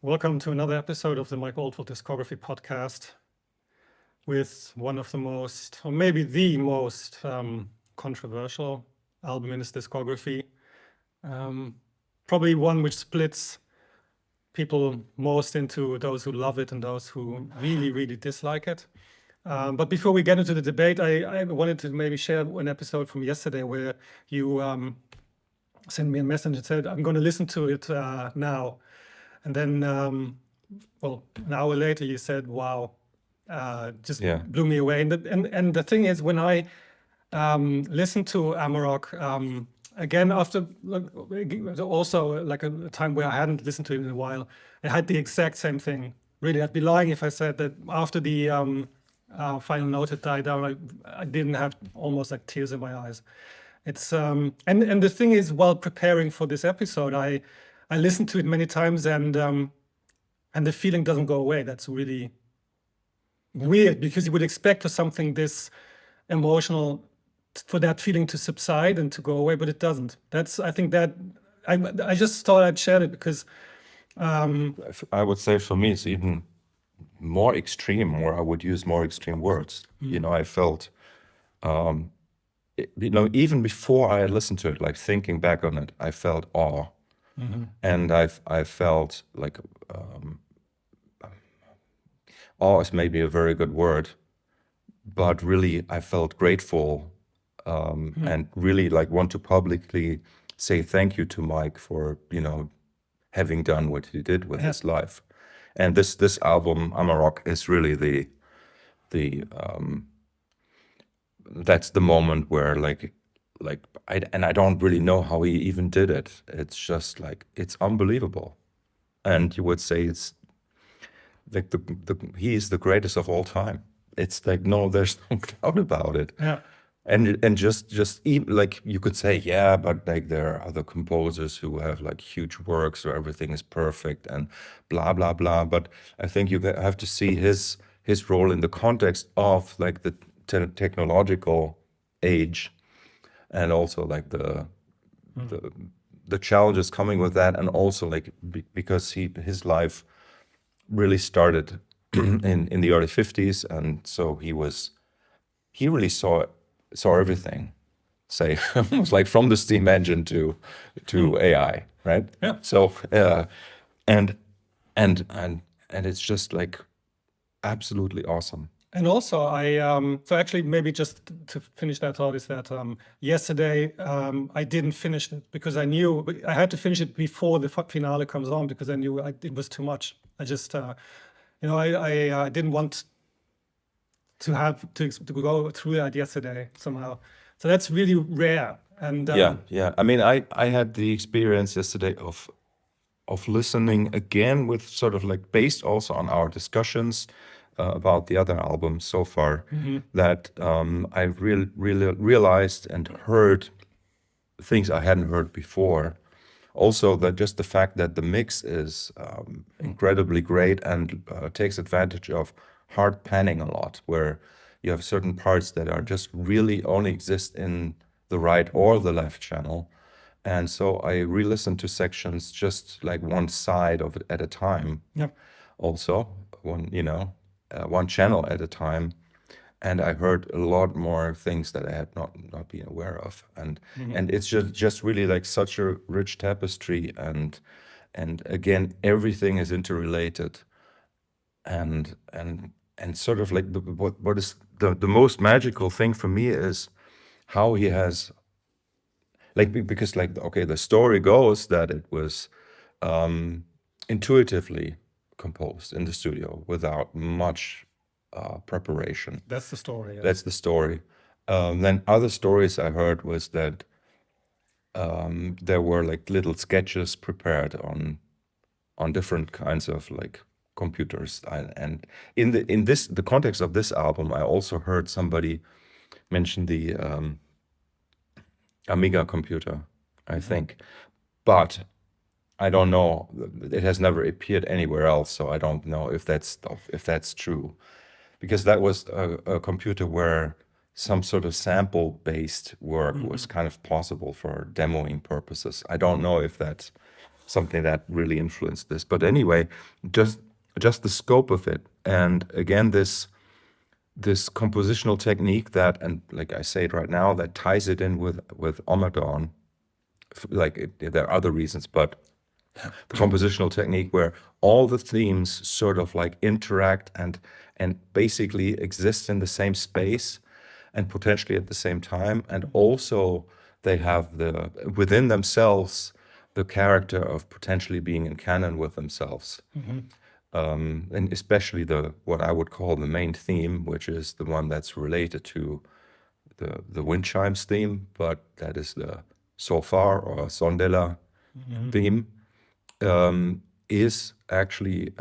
Welcome to another episode of the Mike Oldfield Discography podcast with one of the most, or maybe the most controversial album in his discography. Probably one which splits people most into those who love it and those who really, really dislike it. But before we get into the debate, I wanted to maybe share an episode from yesterday where you sent me a message and said, I'm going to listen to it now. And then, an hour later, you said, "Wow, just blew me away." And the thing is, when I listened to Amarok again after also like a time where I hadn't listened to it in a while, I had the exact same thing. Really, I'd be lying if I said that after the final note had died down, I didn't have almost like tears in my eyes. It's and the thing is, while preparing for this episode, I listened to it many times, and the feeling doesn't go away. That's really weird, because you would expect for something this emotional, for that feeling to subside and to go away, but it doesn't. I think that I just thought I'd share it because I would say for me it's even more extreme, or I would use more extreme words. I felt, even before I listened to it, like thinking back on it, I felt awe. And I felt like awe is maybe a very good word, but really I felt grateful and really like want to publicly say thank you to Mike for having done what he did with his life. And this album Amarok is really the that's the moment where I don't really know how he even did it. It's just like, it's unbelievable. And you would say it's like he is the greatest of all time. It's like, no, there's no doubt about it. Yeah. And just even, like you could say, yeah, but like there are other composers who have like huge works where everything is perfect and blah, blah, blah. But I think you have to see his role in the context of like the technological age, and also like the challenges coming with that, and also like because his life really started in the early 50s, and so he really saw everything, say almost like from the steam engine to AI, right? Yeah. So and it's just like absolutely awesome. And also, so actually, maybe just to finish that thought, is that yesterday I didn't finish it because I knew I had to finish it before the finale comes on, because I knew it was too much. I just, I didn't want to have to go through that yesterday somehow. So that's really rare. And yeah. I mean, I had the experience yesterday of listening again with sort of like based also on our discussions about the other albums so far, that I really realized and heard things I hadn't heard before. Also, that just the fact that the mix is incredibly great and takes advantage of hard panning a lot, where you have certain parts that are just really only exist in the right or the left channel. And so I re-listened to sections just like one side of it at a time. Yep. Also, one channel at a time, and I heard a lot more things that I had not been aware of, and it's just really like such a rich tapestry, and again everything is interrelated, and sort of like what is the most magical thing for me is how he has, like, because like, okay, the story goes that it was intuitively composed in the studio without much preparation. that's the story. Yeah. That's the story. Then other stories I heard was that there were like little sketches prepared on different kinds of like computers. And in the context of this album, I also heard somebody mention the Amiga computer, I think, but I don't know. It has never appeared anywhere else, so I don't know if that's true, because that was a computer where some sort of sample-based work was kind of possible for demoing purposes. I don't know if that's something that really influenced this. But anyway, just the scope of it, and again this compositional technique that, and like I say it right now, that ties it in with Ommadawn. There are other reasons, but the compositional technique where all the themes sort of like interact and basically exist in the same space and potentially at the same time, and also they have within themselves the character of potentially being in canon with themselves. And especially what I would call the main theme, which is the one that's related to the wind chimes theme, but that is the Sofar or Sondela theme, is actually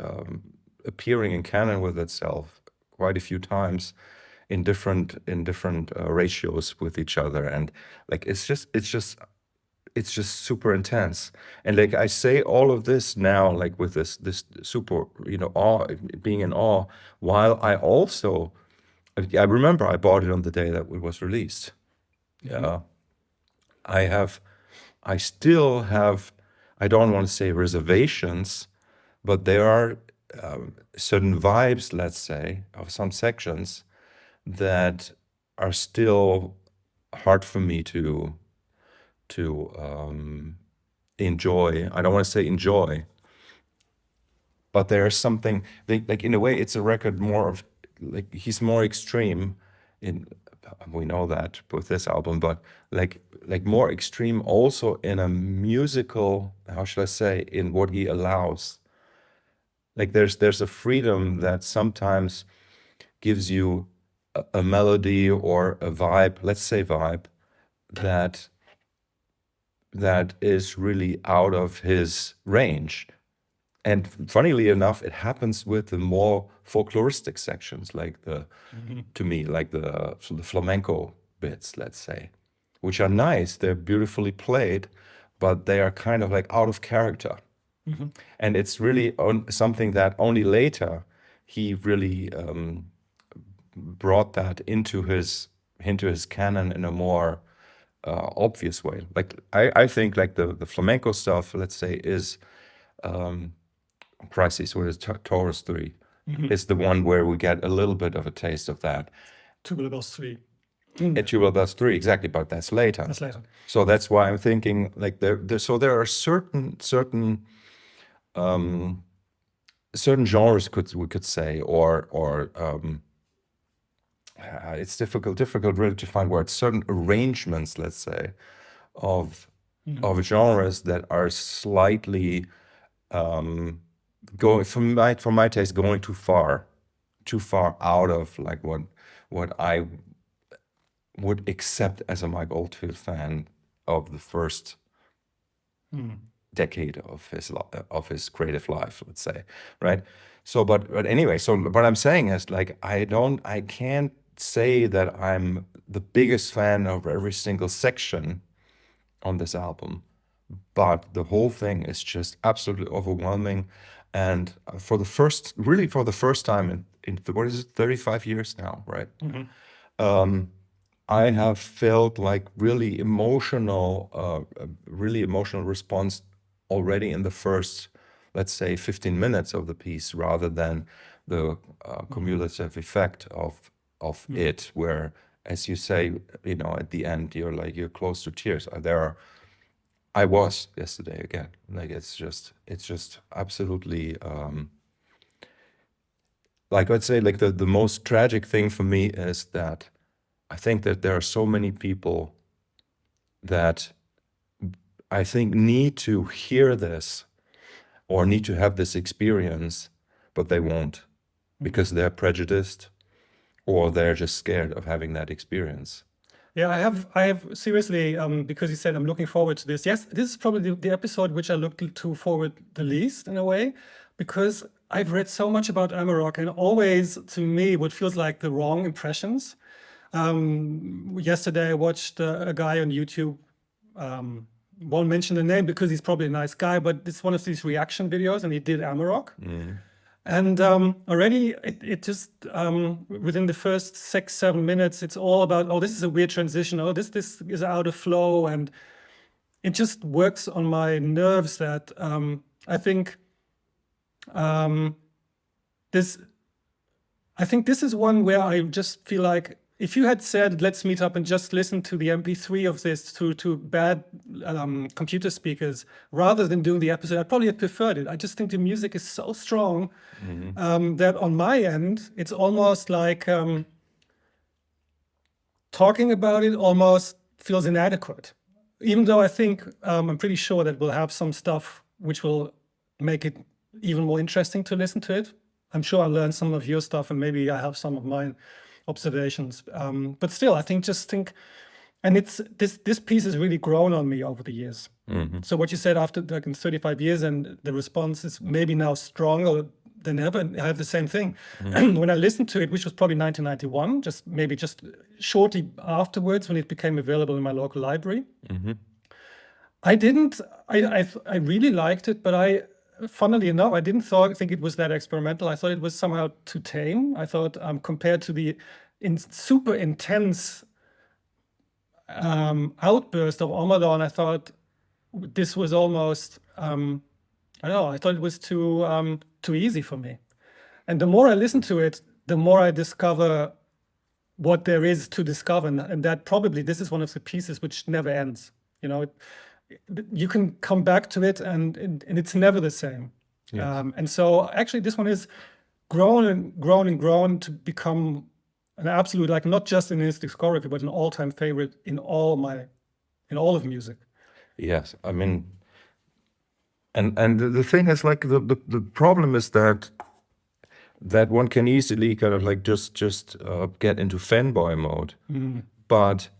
appearing in canon with itself quite a few times in different ratios with each other, and like it's just super intense. And like I say all of this now, like with this super, awe, being in awe, while I remember I bought it on the day that it was released. Yeah. I still have, I don't want to say reservations, but there are certain vibes, let's say, of some sections that are still hard for me to enjoy. I don't want to say enjoy, but there's something like in a way it's a record more of like he's more extreme in, we know that with this album, but like more extreme also in a musical, how should I say, in what he allows. Like there's a freedom that sometimes gives you a melody or a vibe, let's say vibe, that is really out of his range. And funnily enough, it happens with the more folkloristic sections, like to me, like the flamenco bits, let's say, which are nice. They're beautifully played, but they are kind of like out of character. And it's really something that only later he really brought that into his canon in a more obvious way. Like I think like the flamenco stuff, let's say, is Crisis, or is Taurus 3, is the one where we get a little bit of a taste of that. Tubular Bells 3. Tubular Bells 3, exactly, but that's later. That's later. So that's why I'm thinking like there are certain genres we could say, or it's difficult really to find words. Certain arrangements, let's say, of genres that are slightly going from my taste, going too far out of like what I would accept as a Mike Oldfield fan of the first decade of his creative life, let's say, right? So, but anyway, so what I'm saying is like I can't say that I'm the biggest fan of every single section on this album, but the whole thing is just absolutely overwhelming. And for the first time in what is it, 35 years now, right? I have felt like really emotional response already in the first, let's say, 15 minutes of the piece, rather than the cumulative effect of it, where, as you say, at the end you're close to tears. I was yesterday again. Like it's just absolutely like I'd say like the most tragic thing for me is that I think that there are so many people that I think need to hear this or need to have this experience, but they won't because they're prejudiced or they're just scared of having that experience. Yeah, I have seriously, because you said I'm looking forward to this. Yes, this is probably the episode which I look to forward the least in a way, because I've read so much about Amarok and always, to me, what feels like the wrong impressions. Yesterday I watched a guy on YouTube, won't mention the name because he's probably a nice guy, but it's one of these reaction videos and he did Amarok. And already it just, within the first 6-7 minutes, it's all about, oh, this is a weird transition. Oh, this is out of flow. And it just works on my nerves that I think this is one where I just feel like if you had said, let's meet up and just listen to the MP3 of this to bad computer speakers rather than doing the episode, I'd probably have preferred it. I just think the music is so strong that on my end, it's almost like talking about it almost feels inadequate. Even though I think I'm pretty sure that we'll have some stuff which will make it even more interesting to listen to it. I'm sure I'll learn some of your stuff and maybe I have some of mine observations. But still, I think and it's this piece has really grown on me over the years. So what you said after like in 35 years and the response is maybe now stronger than ever. I have the same thing. When I listened to it, which was probably 1991, just shortly afterwards when it became available in my local library, I really liked it, but funnily enough, I didn't think it was that experimental. I thought it was somehow too tame. I thought compared to the super intense outburst of Ommadawn, I thought this was almost, I don't know, I thought it was too easy for me. And the more I listen to it, the more I discover what there is to discover. And that probably, this is one of the pieces which never ends. You know, you can come back to it and it's never the same. Yes. And so actually this one is grown and grown and grown to become an absolute, like not just in his discography, but an all-time favorite in all of music. Yes, I mean, and the thing is like the problem is that one can easily kind of like just get into fanboy mode, but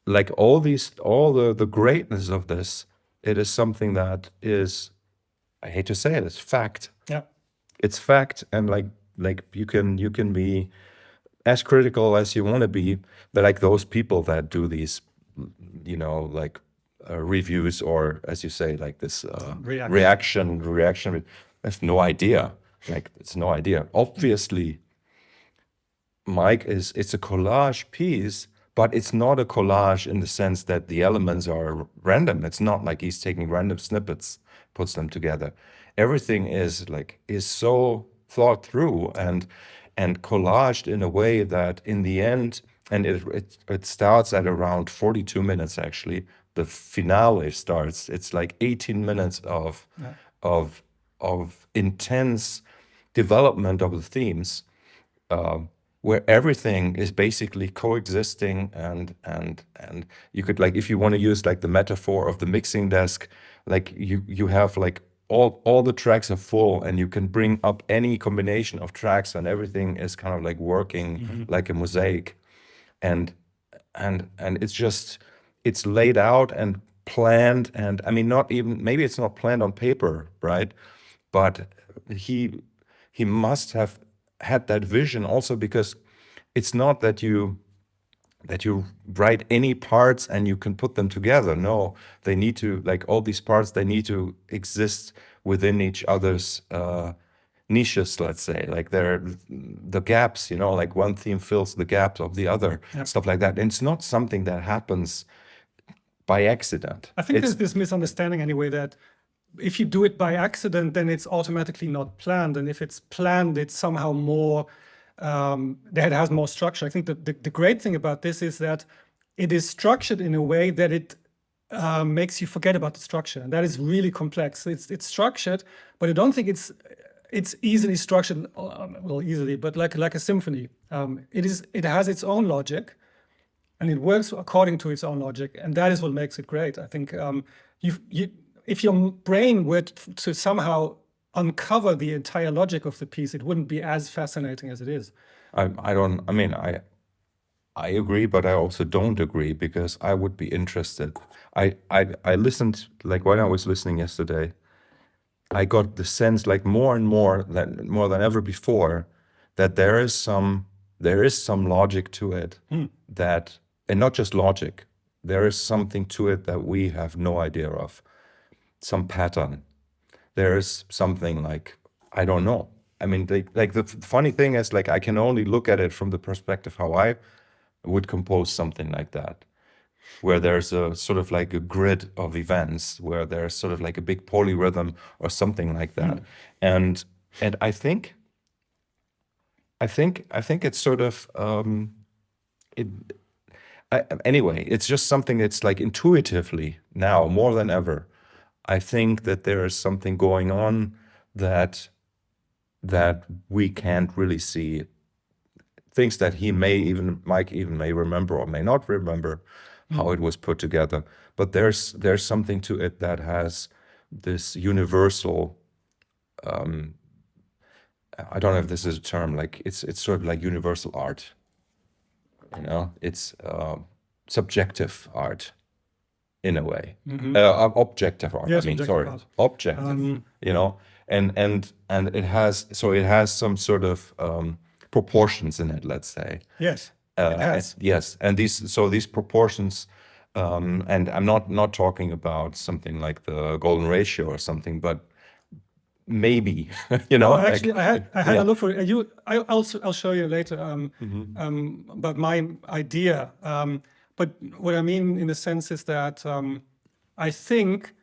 like all the greatness of this, it is something that is, I hate to say it, it's fact. Yeah, it's fact, and like you can be as critical as you want to be, but like those people that do these, you know, like reviews or as you say, like this reaction, I have no idea. Like it's no idea. Obviously, Mike it's a collage piece, but it's not a collage in the sense that the elements are random. It's not like he's taking random snippets, puts them together. Everything is so thought through and collaged in a way that in the end, and it starts at around 42 minutes actually. The finale starts. It's like 18 minutes of intense development of the themes, where everything is basically coexisting and you could, like, if you want to use like the metaphor of the mixing desk, like you have like all the tracks are full and you can bring up any combination of tracks and everything is kind of like working like a mosaic, and it's laid out and planned, and I mean, maybe it's not planned on paper, right? But he must have had that vision also, because it's not that you write any parts and you can put them together. No, they need to, like all these parts, they need to exist within each other's niches, let's say, like they're the gaps, you know, like one theme fills the gaps of the other, stuff like that. And it's not something that happens by accident. I think there's this misunderstanding anyway that if you do it by accident, then it's automatically not planned. And if it's planned, it's somehow more, that has more structure. I think that the great thing about this is that it is structured in a way that it makes you forget about the structure. And that is really complex. It's structured, but I don't think it's easily structured, well, easily, but like a symphony. It has its own logic, and it works according to its own logic. And that is what makes it great. I think if your brain were to somehow uncover the entire logic of the piece, it wouldn't be as fascinating as it is. I agree, but I also don't agree, because I would be interested. I listened, like when I was listening yesterday, I got the sense, like more than ever before, that there is some logic to it, that, and not just logic, there is something to it that we have no idea of. Some pattern. There is something, like, I don't know. I mean, like the funny thing is, like, I can only look at it from the perspective how I would compose something like that. where there's a sort of like a grid of events, where there's sort of like a big polyrhythm or something like that. And I think it's sort of it. Anyway, it's just something that's like intuitively now more than ever. I think that there is something going on that we can't really see. Things that Mike even may remember or may not remember how it was put together. But there's something to it that has this universal. I don't know if this is a term. Like it's sort of like universal art. You know, it's subjective art in a way. Objective art. Yes, I mean, objective sorry, art. objective. You know, and it has some sort of proportions in it. Let's say. Yes, it has. Yes, and these proportions. And I'm not talking about something like the golden ratio or something, but maybe you know. Oh, actually, I had yeah. a look for you. I'll show you later. But my idea. But what I mean in a sense is that I think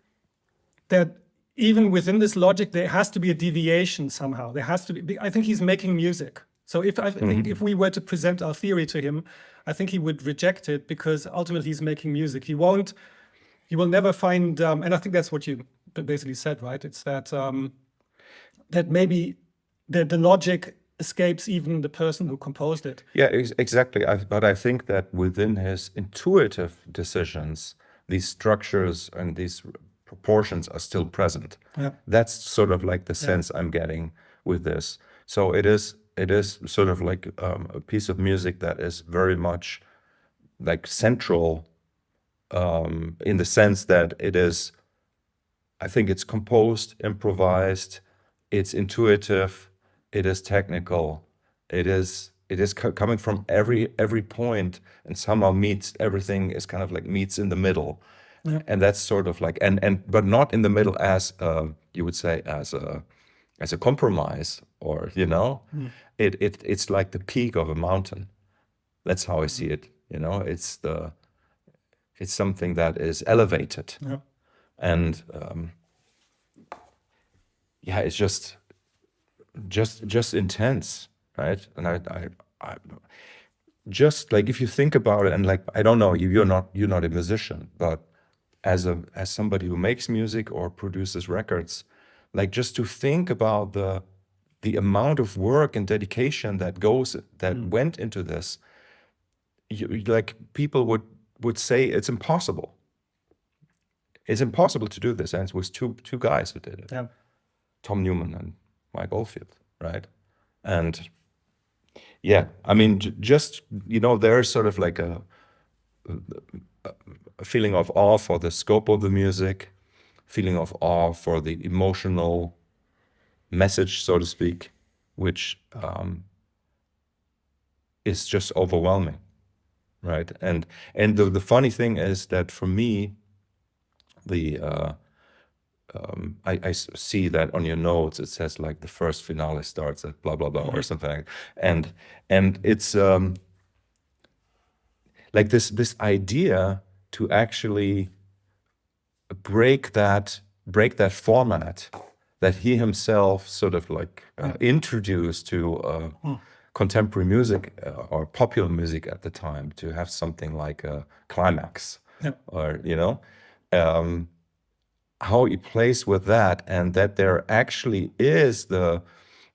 that even within this logic, there has to be a deviation somehow. There has to be. I think he's making music. So I think if we were to present our theory to him, I think he would reject it because ultimately he's making music. He will never find. And I think that's what you basically said, right? It's that. That maybe the logic escapes even the person who composed it. Yeah, exactly. But I think that within his intuitive decisions, these structures and these proportions are still present. Yeah. That's sort of like the sense I'm getting with this. So it is sort of like a piece of music that is very much like central in the sense that it is. I think it's composed, improvised. It's intuitive, it is technical, it is coming from every point and somehow meets everything is kind of like meets in the middle. And that's sort of like but not in the middle as you would say as a compromise or you know. It's like the peak of a mountain. That's how I see it, you know. It's something that is elevated. And yeah, it's just intense, right? And I just like if you think about it, and like I don't know, you're not a musician, but as somebody who makes music or produces records, like just to think about the amount of work and dedication that went into this, like people would say it's impossible. It's impossible to do this, and it was two guys who did it. Yeah. Tom Newman and Mike Oldfield, right? And yeah, I mean, just you know, there's sort of like a feeling of awe for the scope of the music, feeling of awe for the emotional message, so to speak, which is just overwhelming, right? And the funny thing is that for me, I see that on your notes it says like the first finale starts at blah blah blah or something like that. And it's like this idea to actually break that format that he himself sort of like introduced to contemporary music or popular music at the time, to have something like a climax or you know. How he plays with that, and that there actually is the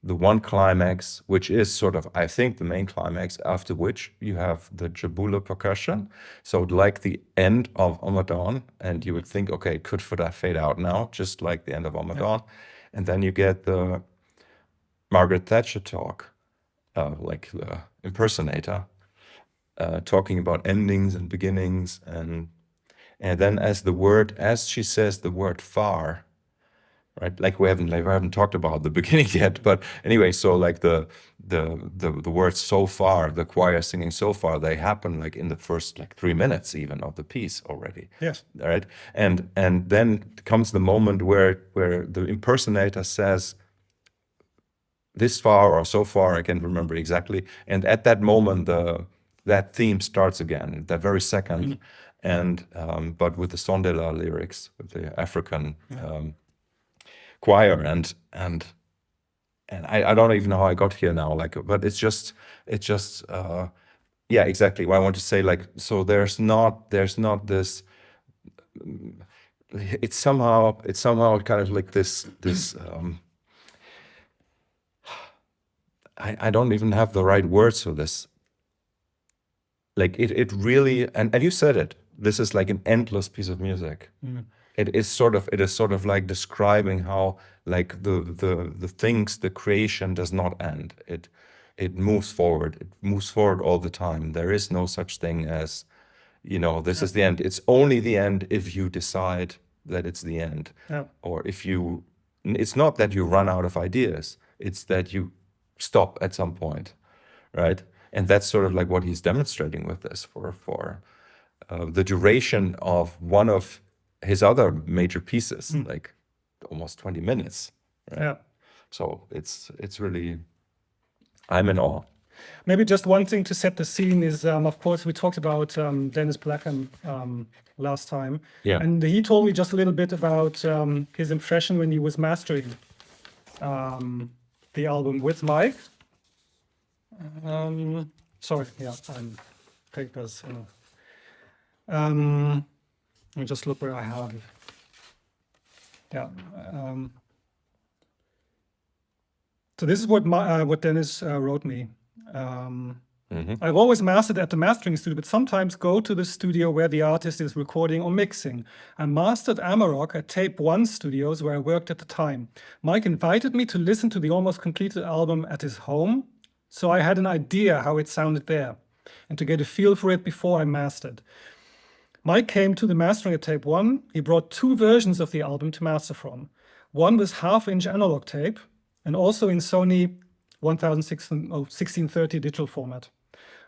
one climax, which is sort of, I think, the main climax, after which you have the jabula percussion. So like the end of Ommadawn, and you would think, okay, could that fade out now, just like the end of Ommadawn. And then you get the Margaret Thatcher talk, like the impersonator, talking about endings and beginnings, and then as she says the word far, right? Like we haven't talked about the beginning yet, but anyway, so like the words so far, the choir singing so far, they happen like in the first like 3 minutes even of the piece already. Yes. Right. And then comes the moment where the impersonator says this far or so far, I can't remember exactly. And at that moment, that theme starts again, at that very second. and but with the Sondela lyrics, with the African choir, and I don't even know how I got here now, like, but it's just yeah, exactly what I want to say, like, so there's not this, it's somehow kind of like this I don't even have the right words for this. Like it really, and you said it, this is like an endless piece of music. It is sort of like describing how, like, the things, the creation does not end. It moves forward. It moves forward all the time. There is no such thing as, this is the end. It's only the end if you decide that it's the end. Yeah. Or it's not that you run out of ideas. It's that you stop at some point, right? And that's sort of like what he's demonstrating with this for the duration of one of his other major pieces, like almost 20 minutes. Right? Yeah. So it's really, I'm in awe. Maybe just one thing to set the scene is, of course, we talked about Dennis Blackham last time. Yeah. And he told me just a little bit about his impression when he was mastering the album with Mike. Sorry, yeah, papers. Let me just look where I have it. Yeah. So this is what Dennis wrote me. I've always mastered at the mastering studio, but sometimes go to the studio where the artist is recording or mixing. I mastered Amarok at Tape One Studios, where I worked at the time. Mike invited me to listen to the almost completed album at his home, so I had an idea how it sounded there, and to get a feel for it before I mastered. Mike came to the mastering at Tape One. He brought 2 versions of the album to master from. One was half-inch analog tape, and also in Sony 1630 digital format.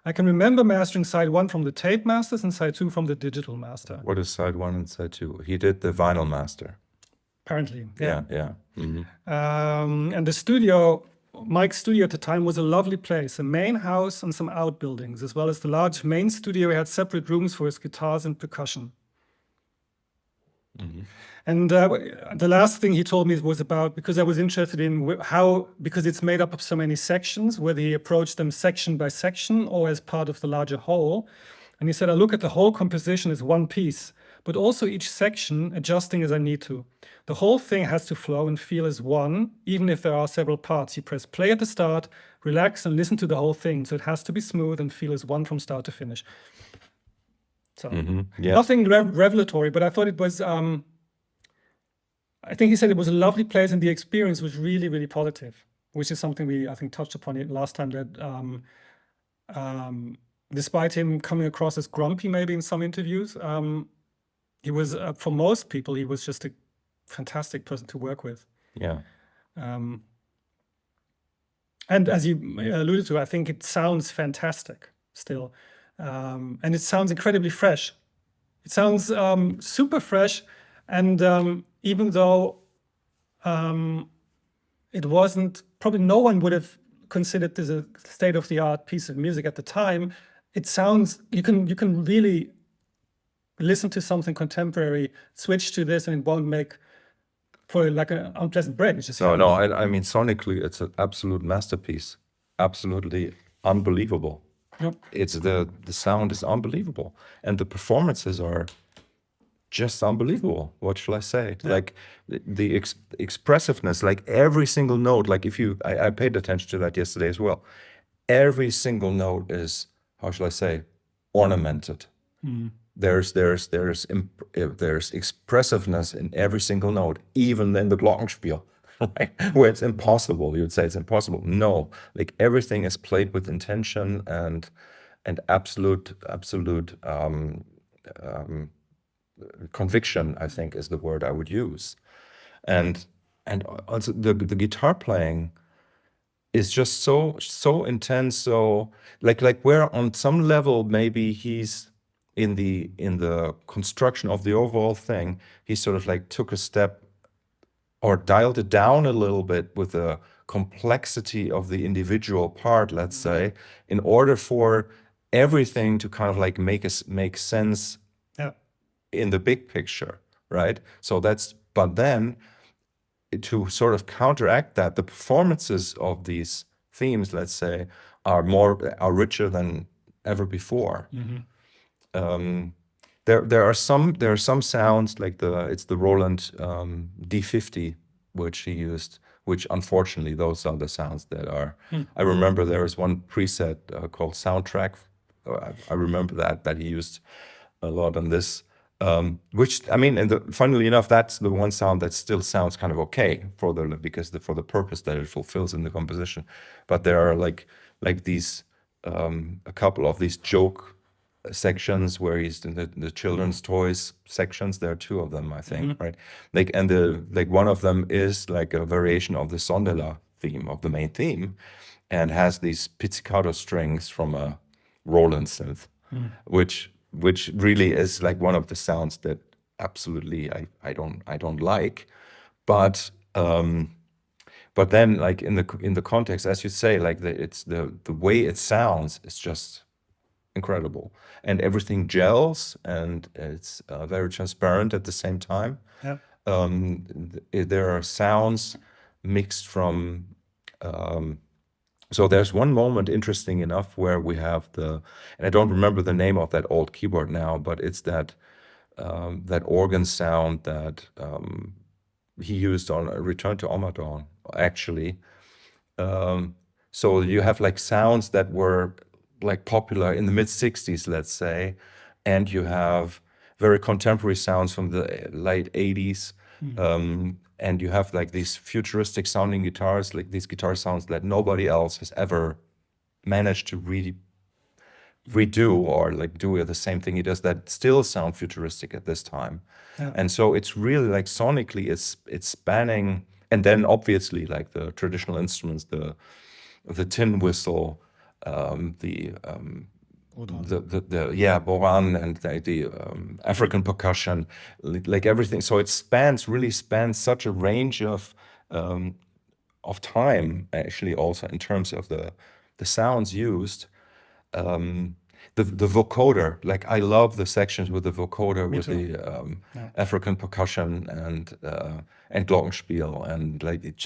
I can remember mastering side 1 from the tape masters and side 2 from the digital master. What is side 1 and side 2? He did the vinyl master. Apparently, Yeah. And the studio, Mike's studio at the time, was a lovely place, a main house and some outbuildings, as well as the large main studio. He had separate rooms for his guitars and percussion. And the last thing he told me was about, because I was interested in how, because it's made up of so many sections, whether he approached them section by section or as part of the larger whole. And he said, I look at the whole composition as one piece, but also each section adjusting as I need to. The whole thing has to flow and feel as one, even if there are several parts. You press play at the start, relax and listen to the whole thing. So it has to be smooth and feel as one from start to finish. So nothing revelatory, but I thought it was, I think he said it was a lovely place and the experience was really, really positive, which is something we, I think, touched upon it last time, that despite him coming across as grumpy maybe in some interviews, he was, for most people, he was just a fantastic person to work with. Yeah. And as you alluded to, I think it sounds fantastic still. And it sounds incredibly fresh. It sounds super fresh. And even though it wasn't, probably no one would have considered this a state-of-the-art piece of music at the time, it sounds, you can really listen to something contemporary, switch to this, and it won't make for like an unpleasant break. It's just No, I mean, sonically, it's an absolute masterpiece. Absolutely unbelievable. Yep. It's the sound is unbelievable, and the performances are just unbelievable. What shall I say? Yeah. Like the expressiveness, like every single note. Like if you, I paid attention to that yesterday as well. Every single note is, how shall I say, ornamented. There's expressiveness in every single note, even in the glockenspiel, right? Where it's impossible. You would say it's impossible. No, like everything is played with intention and absolute conviction, I think, is the word I would use. And also the guitar playing is just so intense. So like where on some level maybe he's in the construction of the overall thing, he sort of like took a step or dialed it down a little bit with the complexity of the individual part, let's say, in order for everything to kind of like make sense. Yeah. in the big picture, right? So but then to sort of counteract that, the performances of these themes, let's say, are richer than ever before. There are some sounds like it's the Roland D50 which he used, which unfortunately those are the sounds that are. I remember there was one preset called Soundtrack. I remember that he used a lot on this. Which I mean, funnily enough, that's the one sound that still sounds kind of okay for the purpose that it fulfills in the composition. But there are like these a couple of these joke sections where he's in the children's toys sections. There are two of them, I think, right? One of them is like a variation of the Sondela theme, of the main theme, and has these pizzicato strings from a Roland synth, which really is like one of the sounds that absolutely I don't like, but then like in the context, as you say, like the way it sounds is just incredible, and everything gels, and it's very transparent at the same time. Yeah. There are sounds mixed from. So there's one moment, interesting enough, where we have and I don't remember the name of that old keyboard now, but it's that organ sound that he used on a Return to Ommadawn, actually. So you have like sounds that were like popular in the mid-60s, let's say, and you have very contemporary sounds from the late 80s. And you have like these futuristic sounding guitars, like these guitar sounds that nobody else has ever managed to really redo or like do the same thing he does, that still sound futuristic at this time. Yeah. And so it's really like sonically it's spanning, and then obviously like the traditional instruments, the tin whistle, the boran, and the African percussion, like everything. So it really spans such a range of time, actually, also in terms of the sounds used. The vocoder, like I love the sections with the vocoder, with the African percussion and glockenspiel, and like it's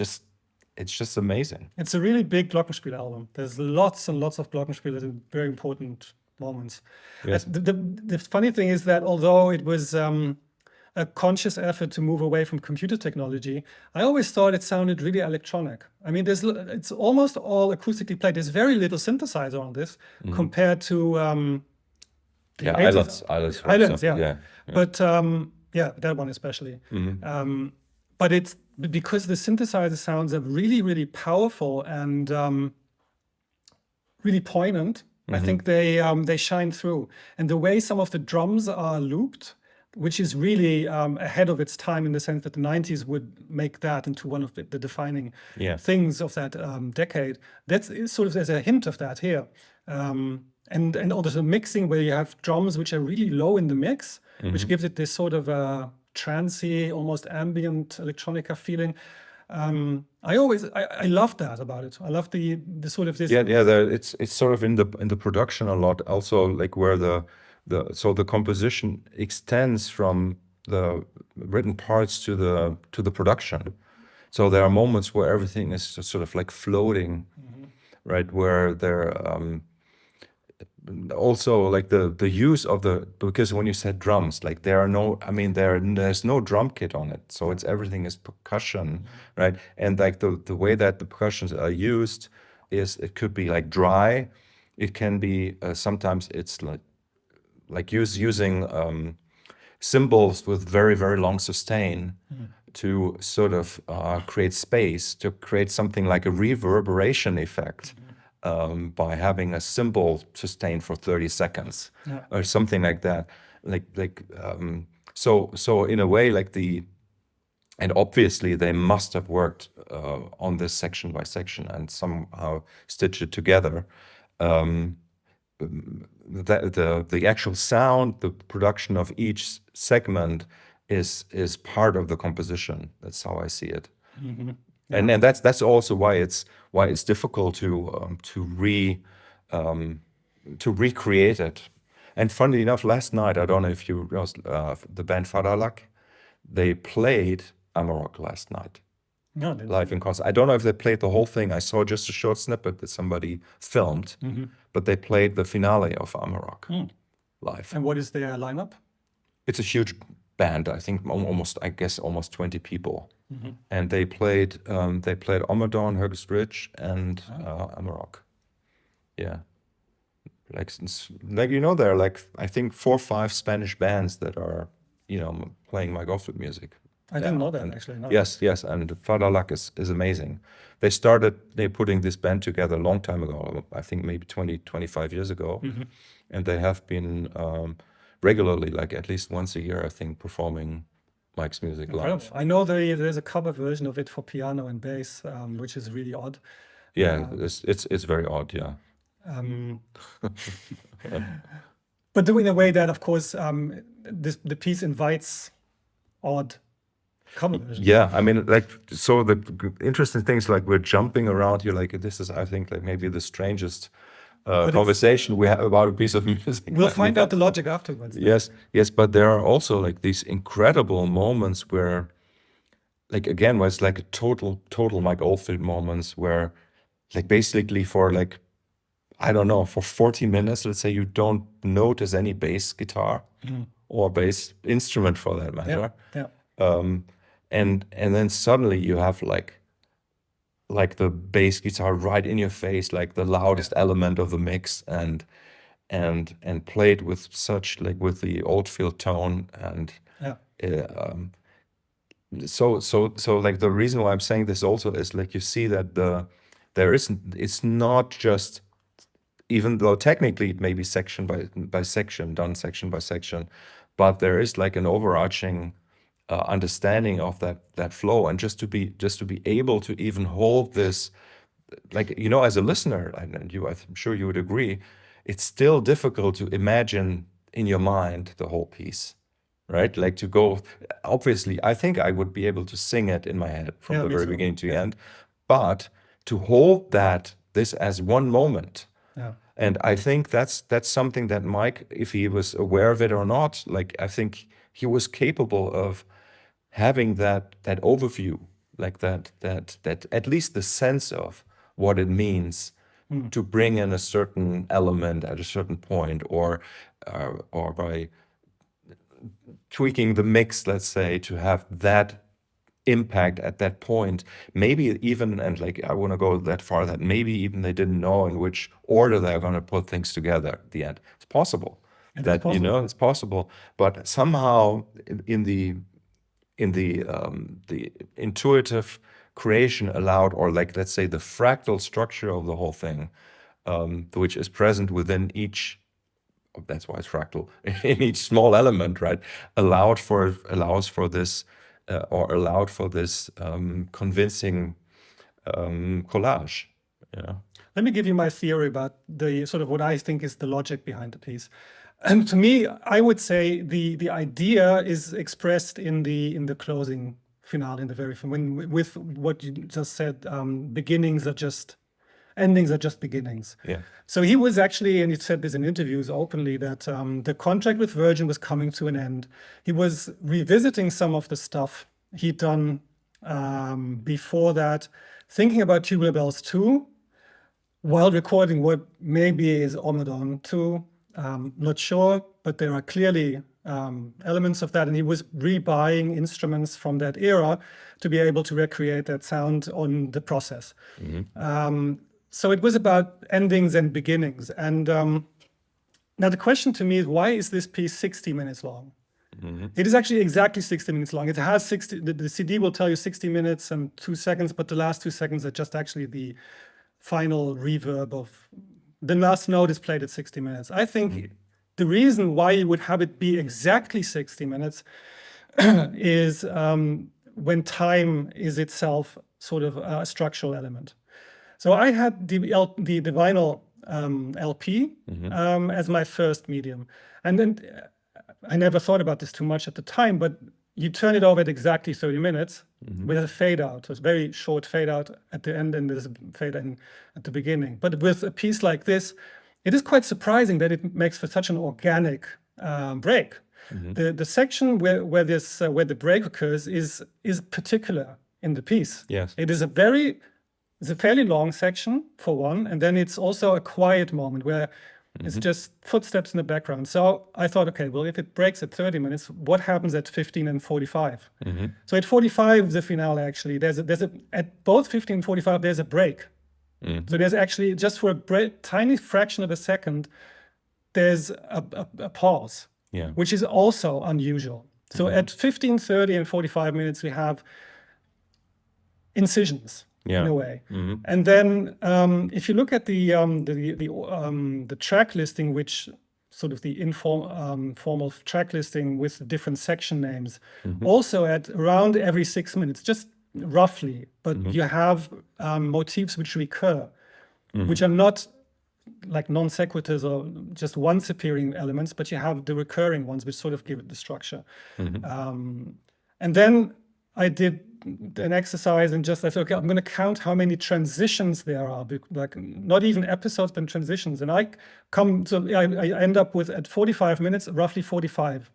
just amazing. It's a really big Glockenspiel album. There's lots and lots of Glockenspiel at very important moments. Yes. The funny thing is that although it was a conscious effort to move away from computer technology, I always thought it sounded really electronic. I mean, it's almost all acoustically played. There's very little synthesizer on this compared to the 80s. Islands, yeah. But that one especially. But it's because the synthesizer sounds are really, really powerful and really poignant. I think they shine through. And the way some of the drums are looped, which is really ahead of its time in the sense that the 90s would make that into one of the defining things of that decade. That's sort of, there's a hint of that here. And also the mixing where you have drums which are really low in the mix, which gives it this sort of trancey, almost ambient electronica feeling. I love that about it. I love the sort of this. It's sort of in the production a lot. Also, like where the composition extends from the written parts to the production. So there are moments where everything is just sort of like floating, right? Where there also like the use of because when you said drums, like there's no drum kit on it, so everything is percussion, right? And like the way that the percussions are used is, it could be like dry, it can be sometimes it's like using cymbals with very, very long sustain to sort of create space, to create something like a reverberation effect. By having a cymbal sustained for 30 seconds or something like that. So in a way, like and obviously they must have worked on this section by section and somehow stitched it together. The actual sound, the production of each segment is part of the composition. That's how I see it. And that's also why it's difficult to recreate it, And funny enough, last night, I don't know if you know the band Fadalak, they played Amarok last night. No, Live in concert. I don't know if they played the whole thing. I saw just a short snippet that somebody filmed, but they played the finale of Amarok live. And what is their lineup? It's a huge band. I think almost 20 people, and they played Ommadawn, Hergus Ridge, and Amarok. Yeah, like there are like I think 4 or 5 Spanish bands that are playing Mike Oldfield music. I didn't know that actually. No. Yes, and Fadalak is amazing. They're putting this band together a long time ago, I think maybe 25 years ago. And they have been regularly, like at least once a year, I think, performing Mike's music live. I know there's a cover version of it for piano and bass, which is really odd. Yeah, it's very odd, yeah. But doing a way that, of course, the piece invites odd cover versions. Yeah, I mean, like, so the interesting things, like we're jumping around here, like this is, I think, like maybe the strangest conversation we have about a piece of music. We'll find out the logic afterwards. Yes, but there are also like these incredible moments where, like, again, where it's like a total Mike Oldfield moments where, like, basically for like, I don't know, for 40 minutes, let's say, you don't notice any bass guitar or bass instrument for that matter. And then suddenly you have like the bass guitar right in your face, like the loudest element of the mix, and played with such, like, with the Oldfield tone, and so like the reason why I'm saying this also is, like, you see that it's not just, even though technically it may be section by section, done section by section, but there is like an overarching understanding of that flow, and just to be able to even hold this, like, as a listener, and I'm sure you would agree, it's still difficult to imagine in your mind the whole piece, right? Like, to go, obviously, I think I would be able to sing it in my head from the very beginning to the end, but to hold this as one moment. And I think that's something that Mike, if he was aware of it or not, like, I think he was capable of having that overview, like that at least the sense of what it means to bring in a certain element at a certain point, or by tweaking the mix, let's say, to have that impact at that point. Maybe even, and like, I want to go that far, that maybe even they didn't know in which order they're going to put things together at the end. It's possible. It's possible, but somehow in the intuitive creation allowed, or like, let's say, the fractal structure of the whole thing, which is present within each, that's why it's fractal, in each small element, right, allowed for this convincing collage. Let me give you my theory about the sort of what I think is the logic behind the piece. And to me, I would say the idea is expressed in the closing finale, in the very film, with what you just said. Beginnings are just endings, are just beginnings. So he was actually, and he said this in interviews openly, that the contract with Virgin was coming to an end. He was revisiting some of the stuff he'd done before that, thinking about Tubular Bells 2, while recording what maybe is Ommadawn 2. Not sure, but there are clearly elements of that, and he was rebuying instruments from that era to be able to recreate that sound on the process. So it was about endings and beginnings. And now the question to me is, why is this piece 60 minutes long? It is actually exactly 60 minutes long. It has 60. The CD will tell you 60 minutes and 2 seconds, but the last 2 seconds are just actually the final reverb of the last note is played at 60 minutes. I think the reason why you would have it be exactly 60 minutes is when time is itself sort of a structural element. So I had the vinyl LP as my first medium. And then I never thought about this too much at the time, but you turn it over at exactly 30 minutes with a fade out. So it's very short fade out at the end, and there's a fade in at the beginning. But with a piece like this, it is quite surprising that it makes for such an organic break. The section where the break occurs is particular in the piece. Yes. It's a fairly long section for one, and then it's also a quiet moment where it's just footsteps in the background. So I thought, okay, well, if it breaks at 30 minutes, what happens at 15 and 45? So at 45, the finale actually, at both 15 and 45, there's a break. So there's actually, just for a tiny fraction of a second, there's a pause, which is also unusual. So at 15, 30, and 45 minutes, we have incisions. In a way, and then if you look at the track listing, which sort of the formal track listing with different section names, also at around every 6 minutes, just roughly, but you have motifs which recur, which are not like non sequiturs or just once appearing elements, but you have the recurring ones which sort of give it the structure. And then I did an exercise and just I thought, okay, I'm going to count how many transitions there are, like not even episodes, but transitions. And I end up with at 45 minutes, roughly 45.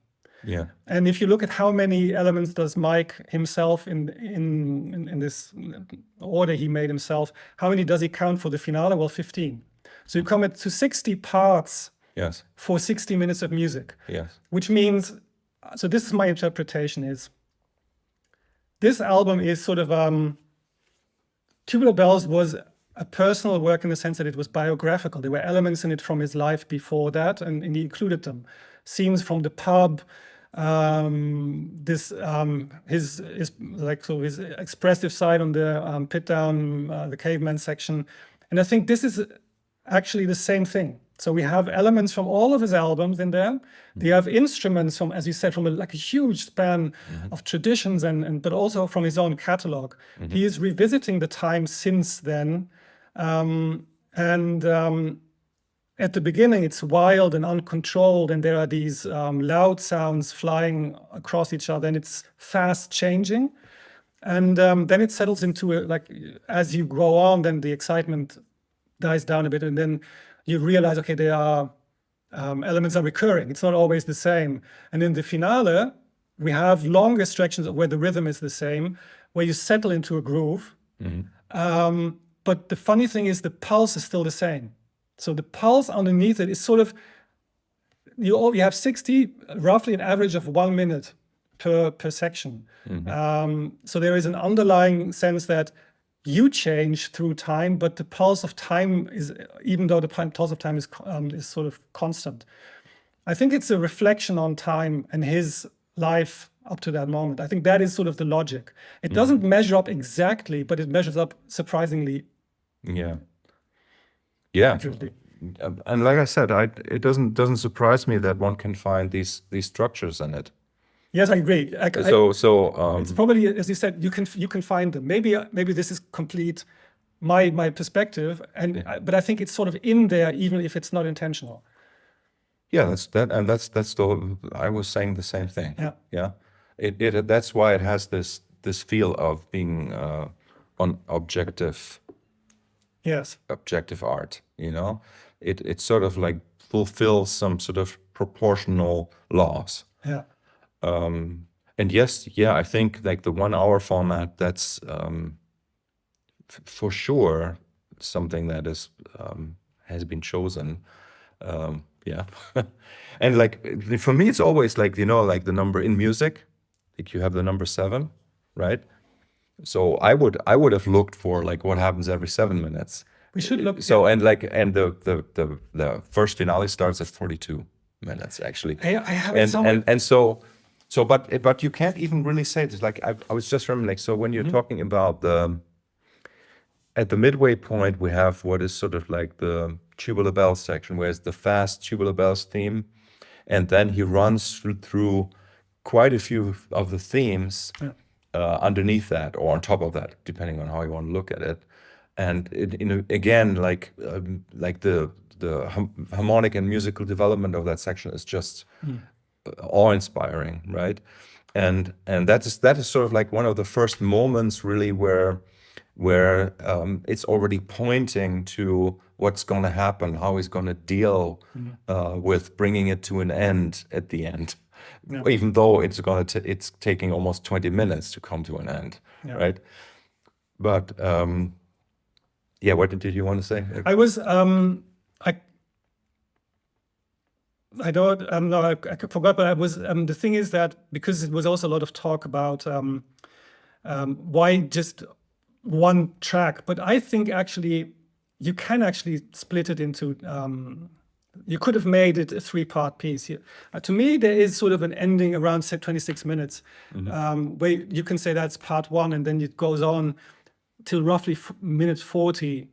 Yeah. And if you look at how many elements does Mike himself in this order he made himself, how many does he count for the finale? Well, 15. So you come to 60 parts for 60 minutes of music. Yes. Which means, so this is my interpretation is, this album is sort of, Tubular Bells was a personal work in the sense that it was biographical. There were elements in it from his life before that, and he included them. Scenes from the pub, his expressive side on the pit down, the caveman section. And I think this is actually the same thing. So we have elements from all of his albums in there. They have instruments from, as you said, from a huge span of traditions, but also from his own catalog. He is revisiting the time since then. At the beginning, it's wild and uncontrolled, and there are these loud sounds flying across each other, and it's fast changing. And then it settles into, as you grow on, then the excitement dies down a bit, and then you realize, okay, there are elements are recurring. It's not always the same. And in the finale, we have longer stretches where the rhythm is the same, where you settle into a groove. But the funny thing is the pulse is still the same. So the pulse underneath it is sort of, you have 60, roughly an average of 1 minute per section. So there is an underlying sense that you change through time, but the pulse of time is, even though the pulse of time is sort of constant. I think it's a reflection on time and his life up to that moment. I think that is sort of the logic. It doesn't measure up exactly, but it measures up surprisingly. Yeah. And like I said, it doesn't surprise me that one can find these structures in it. Yes, I agree. It's probably, as you said, you can find them. Maybe this is complete my perspective, but I think it's sort of in there, even if it's not intentional. Yeah, that's I was saying the same thing. Yeah. That's why it has this feel of being on objective. Yes. Objective art. It sort of like fulfills some sort of proportional laws. Yeah. And yes, I think like the 1 hour format, that's for sure something that is has been chosen. And like for me, it's always like, like the number in music, like you have the number 7, right? So I would have looked for like what happens every 7 minutes. We should look. So and the first finale starts at 42 minutes actually. I have it somewhere. And so, but you can't even really say this. Like I was just remembering, like, so when you're talking about at the midway point, we have what is sort of like the Tubular Bells section, where it's the fast Tubular Bells theme, and then he runs through quite a few of the themes underneath that or on top of that, depending on how you want to look at it. And again, like the harmonic and musical development of that section is just awe-inspiring, right? And that is sort of like one of the first moments really where where it's already pointing to what's going to happen, how he's going to deal with bringing it to an end at the end, even though it's taking almost 20 minutes to come to an end, right? But what did you want to say? I was I don't no, I forgot, but I was the thing is that because it was also a lot of talk about why just one track, but I think actually you can actually split it into you could have made it a 3-part piece. To me, there is sort of an ending around say 26 minutes where you can say that's part 1, and then it goes on till roughly minute 40,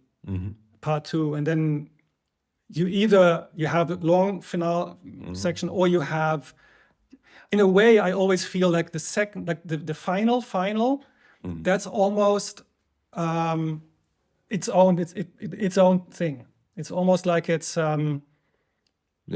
part 2, and then you have a long finale section, or you have, in a way, I always feel like the second, like the final, that's almost its own thing. It's almost like it's a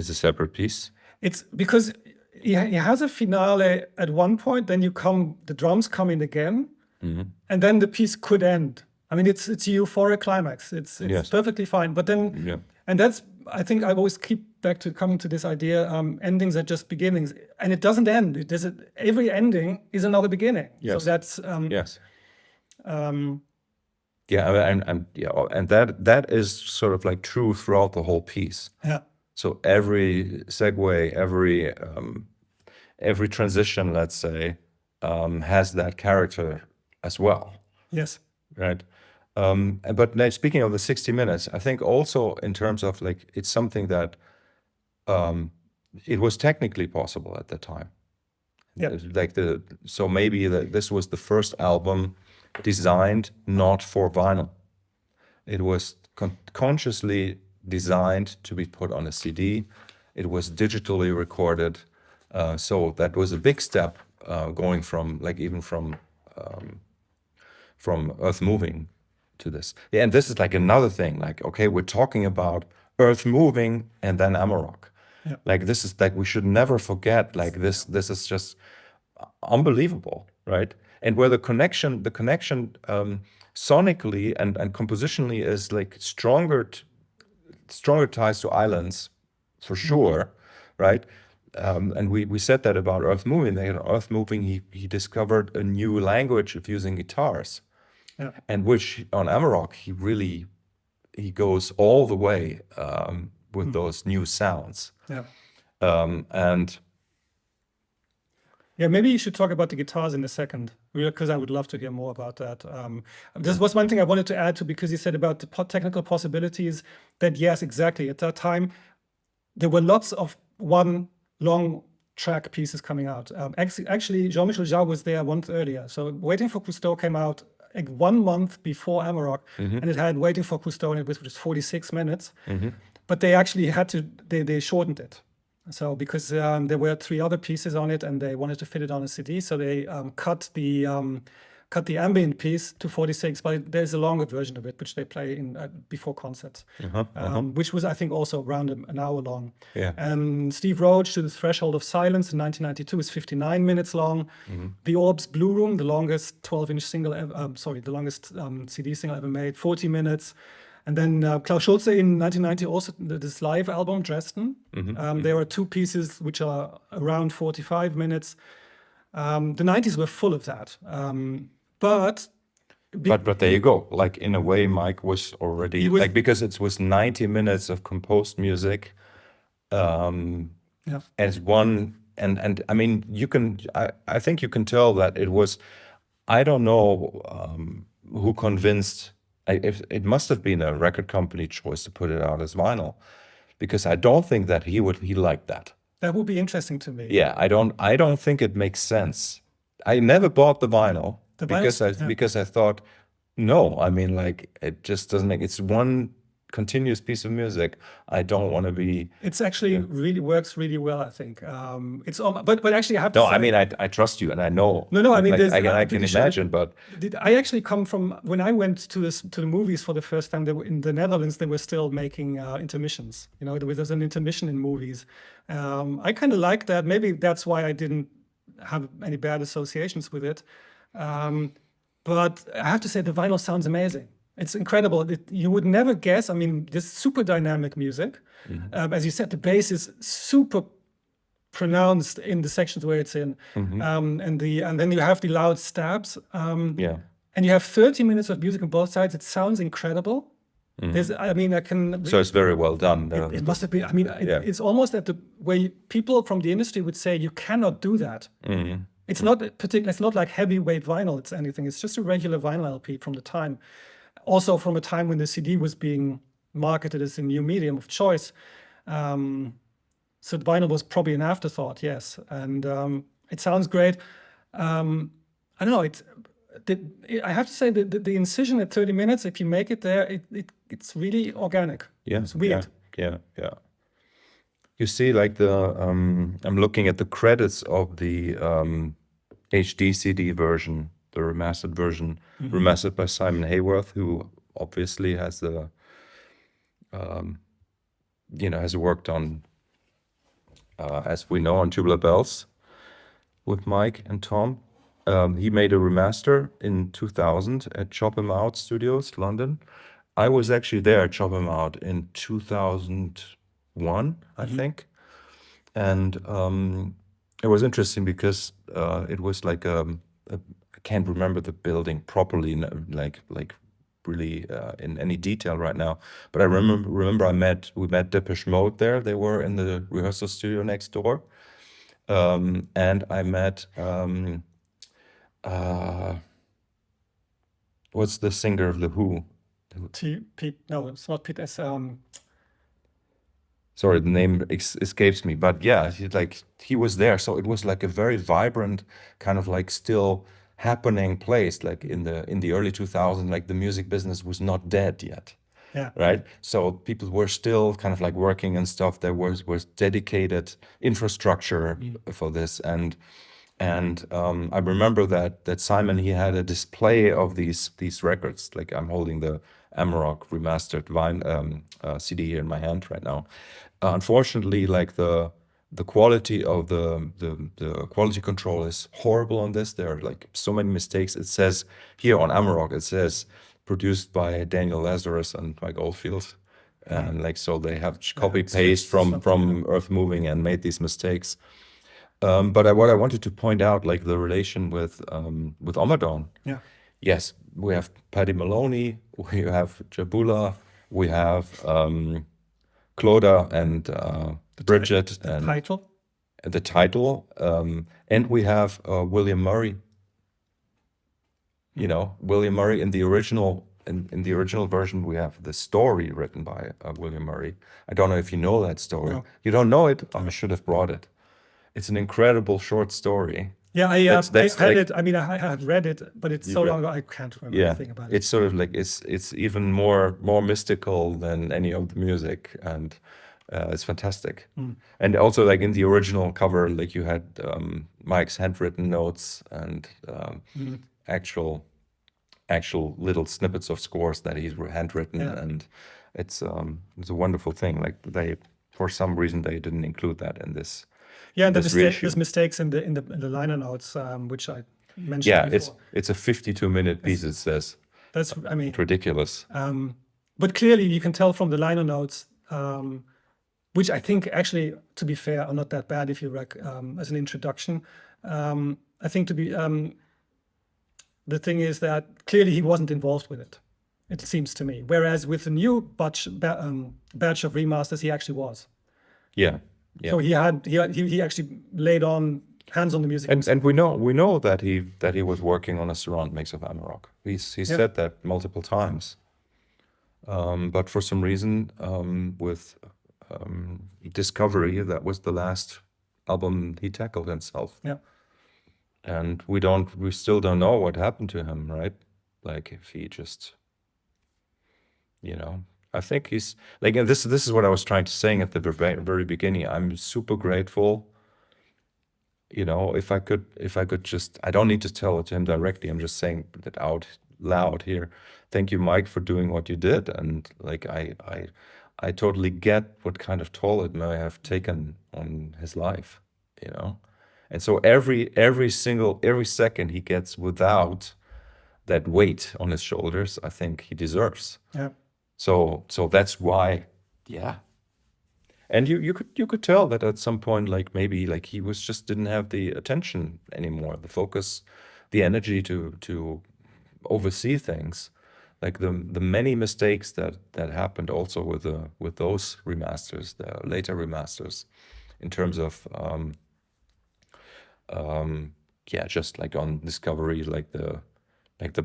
separate piece. It's because he has a finale at one point, then the drums come in again, and then the piece could end. I mean, it's a euphoric climax. It's perfectly fine. But then, and that's, I think I always keep coming to this idea, endings are just beginnings, and it doesn't end. Every ending is another beginning. Yes. So that's, and that is sort of like true throughout the whole piece. Yeah. So every segue, every transition, let's say, has that character as well. Yes. Right. But now, speaking of the 60 minutes, I think also in terms of like, it's something that it was technically possible at the time. Yeah. So maybe this was the first album designed not for vinyl. It was consciously designed to be put on a CD. It was digitally recorded. So that was a big step going from Earth Moving to this. Yeah, and this is like another thing. Like, okay, we're talking about Earth Moving and then Amarok. Yeah. Like this is like, we should never forget, like this is just unbelievable, right? And where the connection sonically and compositionally is like stronger ties to islands for sure, right? And we said that about Earth Moving. Earth Moving, he discovered a new language of using guitars. Yeah. And which on Amarok he goes all the way with those new sounds. Yeah. And maybe you should talk about the guitars in a second, because I would love to hear more about that. This was one thing I wanted to add to, because you said about the technical possibilities, that yes, exactly. At that time, there were lots of one long track pieces coming out. Actually, Jean-Michel Jarre was there a month earlier. So Waiting for Cousteau came out like 1 month before Amarok, and it had Waiting for Cousteau in it, which was 46 minutes. But they actually they shortened it. So because there were 3 other pieces on it, and they wanted to fit it on a CD, so they cut the ambient piece to 46. But there's a longer version of it, which they play in before concerts, which was, I think, also around an hour long. Yeah. Steve Roach, To the Threshold of Silence in 1992 is 59 minutes long. The Orbs Blue Room, the longest 12-inch single, the longest CD single ever made, 40 minutes. And then Klaus Schulze in 1990 also this live album Dresden. There are 2 pieces which are around 45 minutes. The 90s were full of that. But there you go. Like in a way, Mike was already because it was 90 minutes of composed music. As one, and I mean, I think you can tell that it was. I don't know who convinced. It must have been a record company choice to put it out as vinyl, because I don't think that he liked that. That would be interesting to me. Yeah, I don't think it makes sense. I never bought the vinyl because I thought, no, I mean, like, it just doesn't make. It's one continuous piece of music. I don't want to be. It's actually really works really well, I think. It's but actually I have to say, I mean, I trust you, and I know. No, I mean, like, I can imagine, but I actually come from when I went to the movies for the first time. They were in the Netherlands. They were still making intermissions. You know, there's an intermission in movies. I kind of like that. Maybe that's why I didn't have any bad associations with it. But I have to say the vinyl sounds amazing. It's incredible. You would never guess. I mean, this super dynamic music. As you said, the bass is super pronounced in the sections where it's in, and then you have the loud stabs. Yeah. And you have 30 minutes of music on both sides. It sounds incredible. I mean, I can. So it's very well done. It must have been. I mean, it's almost at the way people from the industry would say you cannot do that. It's not particular. It's not like heavyweight vinyl. It's anything. It's just a regular vinyl LP from the time. Also from a time when the CD was being marketed as a new medium of choice. So the vinyl was probably an afterthought. Yes, and it sounds great. I don't know. I have to say that the incision at 30 minutes, if you make it there, it's really organic. Yeah, it's weird. Yeah. You see, like I'm looking at the credits of the HD CD version, the remastered version, remastered by Simon Hayworth, who obviously has has worked on, as we know, on Tubular Bells with Mike and Tom. He made a remaster in 2000 at Chop 'Em Out Studios, London. I was actually there at Chop 'Em Out in 2001, I think. And it was interesting because it was like I can't remember the building properly, like really in any detail right now. But I remember we met Depeche Mode there. They were in the rehearsal studio next door. And I met what's the singer of The Who? Pete, no, it's not Pete. It's sorry, the name escapes me. But yeah, he was there, so it was like a very vibrant kind of like still happening place. Like in the early 2000s, like the music business was not dead yet. Yeah. Right. So people were still kind of like working and stuff. There was dedicated infrastructure for this, and I remember that Simon, he had a display of these records. Like I'm holding the Amarok remastered CD here in my hand right now. Unfortunately, like the quality of the quality control is horrible on this. There are like so many mistakes. It says here on Amarok, it says produced by Daniel Lazarus and Mike Oldfield, and like so they have copy paste from Earth Moving and made these mistakes. But what I wanted to point out, like the relation with Ommadawn. Yeah. Yes, we have Paddy Maloney, we have Jabula, we have Clodagh and Bridget, and the title, and we have William Murray. You know, William Murray in the original version, we have the story written by William Murray. I don't know if you know that story. No. You don't know it? I should have brought it. It's an incredible short story. Yeah, I had it. I mean, I have read it, but it's so long ago I can't remember anything about it. It's sort of like it's even more mystical than any of the music, and it's fantastic. And also, like in the original cover, like you had Mike's handwritten notes and actual little snippets of scores that he's handwritten, and it's a wonderful thing. Like for some reason they didn't include that in this. Yeah, and there's mistakes in the liner notes, which I mentioned before. It's a 52-minute piece. It says that's ridiculous. But clearly you can tell from the liner notes, which I think actually, to be fair, are not that bad if you as an introduction. I think the thing is that clearly he wasn't involved with it. It seems to me. Whereas with the new batch of remasters, he actually was. Yeah. So he actually laid on hands on the music. And we know that he was working on a surround mix of Amarok. He said that multiple times. But for some reason, with Discovery, that was the last album he tackled himself. Yeah. And we still don't know what happened to him, right? Like if he just, I think he's like, and this is what I was trying to say at the very beginning. I'm super grateful. If I could just, I don't need to tell it to him directly. I'm just saying that out loud here. Thank you, Mike, for doing what you did. And like, I totally get what kind of toll it may have taken on his life, And so every second he gets without that weight on his shoulders, I think he deserves. Yeah. So that's why, yeah. And you could tell that at some point, like maybe like he was just didn't have the attention anymore, the focus, the energy to oversee things. Like the many mistakes that happened also with those remasters, the later remasters, in terms of yeah, just like on Discovery, like the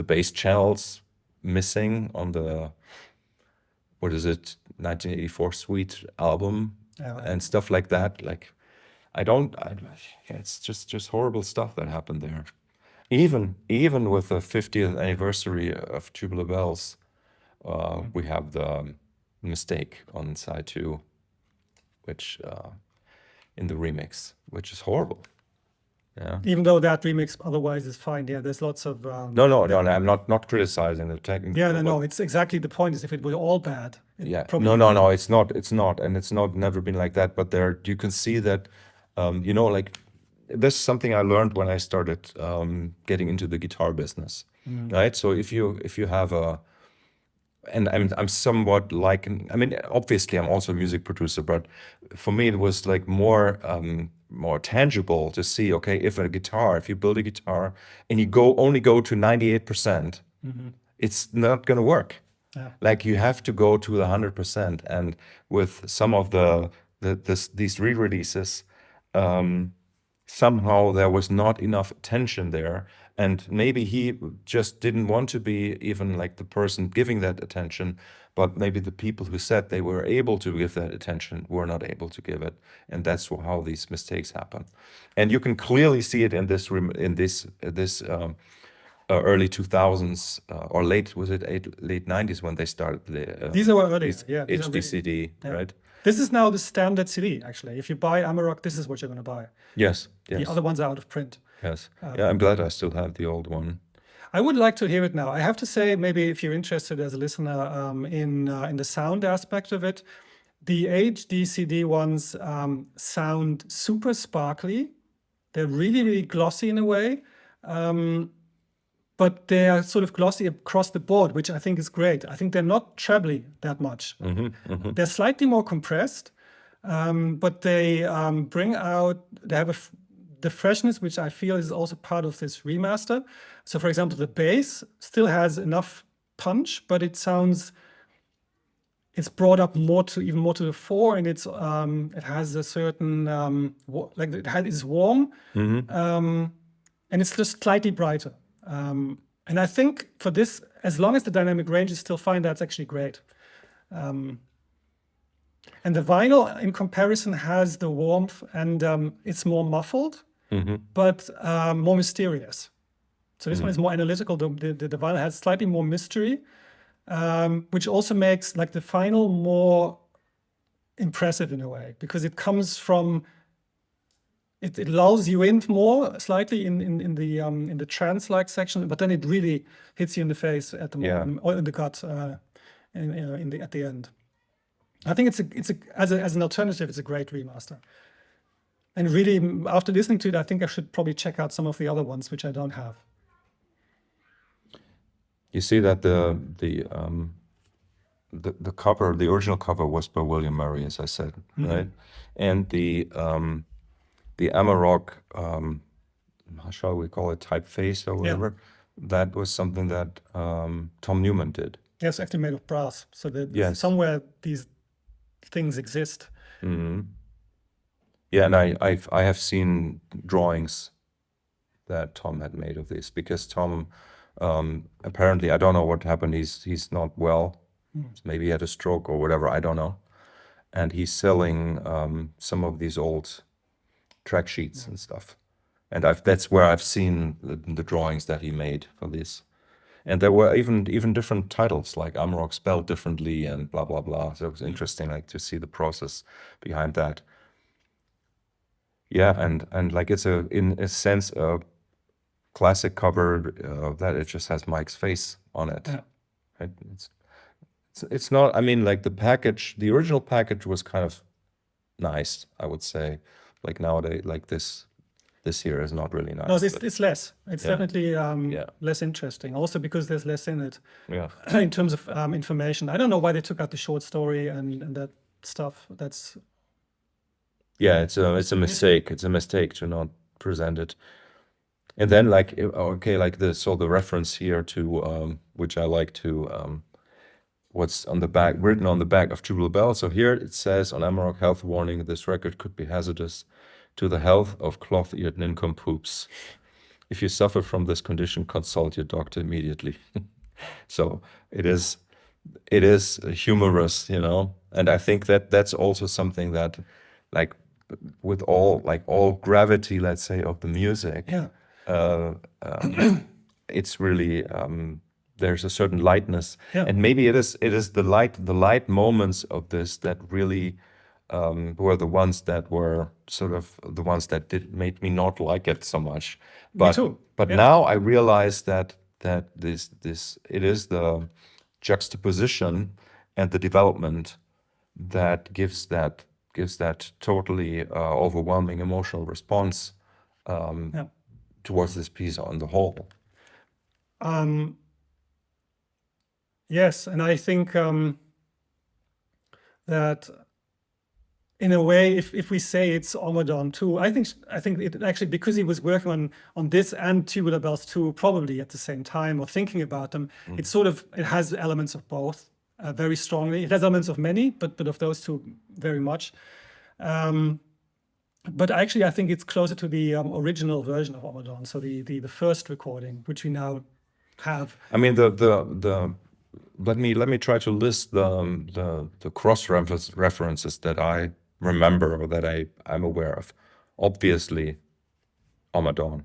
bass channels missing on the, what is it, 1984 Suite album, and stuff like that. Like yeah, it's just horrible stuff that happened there. Even with the 50th anniversary of Tubular Bells, we have the mistake on side 2, which in the remix, which is horrible. Yeah. Even though that remix otherwise is fine. Yeah, there's lots of No, I'm not criticizing the technical. yeah, no, it's exactly the point. Is if it were all bad, Yeah. probably No, it's not, and it's not never been like that. But there, you can see that, you know, like this is something I learned when I started getting into the guitar business, right? So if you have a, and I'm somewhat like, I mean, obviously I'm also a music producer, but for me it was like more tangible to see, okay, if you build a guitar and you only go to 98%, it's not gonna work. Yeah. Like you have to go to the 100%. And with some of these re-releases, somehow there was not enough attention there, and maybe he just didn't want to be even like the person giving that attention, but maybe the people who said they were able to give that attention were not able to give it, and that's how these mistakes happen. And you can clearly see it in this early 2000s or late 90s when they started the these are earlier. Yeah, these are really- HDCD, yeah. right? This is now the standard CD. Actually, if you buy Amarok, this is what you're going to buy. Yes. The other ones are out of print. Yes. Yeah, I'm glad I still have the old one. I would like to hear it now. I have to say, maybe if you're interested as a listener in the sound aspect of it, the HD CD ones sound super sparkly. They're really, really glossy in a way, but they are sort of glossy across the board, which I think is great. I think they're not trebly that much. They're slightly more compressed, but they bring out, they have the freshness, which I feel is also part of this remaster. So for example, the bass still has enough punch, but it sounds, it's brought up even more to the fore, and it has a certain, it's warm, and it's just slightly brighter. And I think for this, as long as the dynamic range is still fine, that's actually great. And the vinyl, in comparison, has the warmth, and it's more muffled, but more mysterious. So this one is more analytical. The vinyl has slightly more mystery, which also makes like the final more impressive in a way, because it comes from, it lulls you in more slightly in the trance-like section, but then it really hits you in the face at the moment, or in the gut at the end. I think as an alternative, it's a great remaster. And really, after listening to it, I think I should probably check out some of the other ones, which I don't have. You see that the cover, the original cover was by William Murray, as I said, right? And the Amarok, how shall we call it, typeface or whatever, that was something that Tom Newman did. Yes, actually made of brass. So that somewhere these things exist. Yeah, and I have seen drawings that Tom had made of this, because Tom apparently, I don't know what happened, he's not well. Maybe he had a stroke or whatever, I don't know. And he's selling some of these old track sheets and stuff. And that's where I've seen the drawings that he made for this. And there were even different titles, like Amarok spelled differently and blah, blah, blah. So it was interesting, like, to see the process behind that. Yeah, and like it's in a sense a classic cover that it just has Mike's face on it. Yeah. Right? It's not, I mean, like the original package was kind of nice, I would say. Like nowadays, like this this here is not really nice. No, but it's less. It's Yeah. definitely Yeah. less interesting. Also because there's less in it yeah. in terms of information. I don't know why they took out the short story and that stuff. That's Yeah, it's a mistake. It's a mistake to not present it. And then okay, like the reference here to which I like to what's on the back, written on the back of Tubular Bells. So here it says on Amarok, health warning, this record could be hazardous to the health of cloth-eared nincompoops. If you suffer from this condition, consult your doctor immediately. So it is humorous, and I think that that's also something that, like, with all gravity, let's say, of the music, yeah. it's really there's a certain lightness, Yeah. and maybe it is the light moments of this that really were the ones that were sort of the ones that made me not like it so much. Me too. But Yeah. now I realize that this it is the juxtaposition and the development that gives that totally overwhelming emotional response Yeah. towards this piece on the whole. Yes, and I think that in a way, if we say it's Ommadawn too, I think it actually, because he was working on this and Tubular Bells too, probably at the same time, or thinking about them, it has elements of both very strongly. It has elements of many, but of those two very much. But actually, I think it's closer to the original version of Ommadawn, so the first recording, which we now have. I mean, let me try to list the cross references that I remember or that I'm aware of. Obviously, Ommadawn.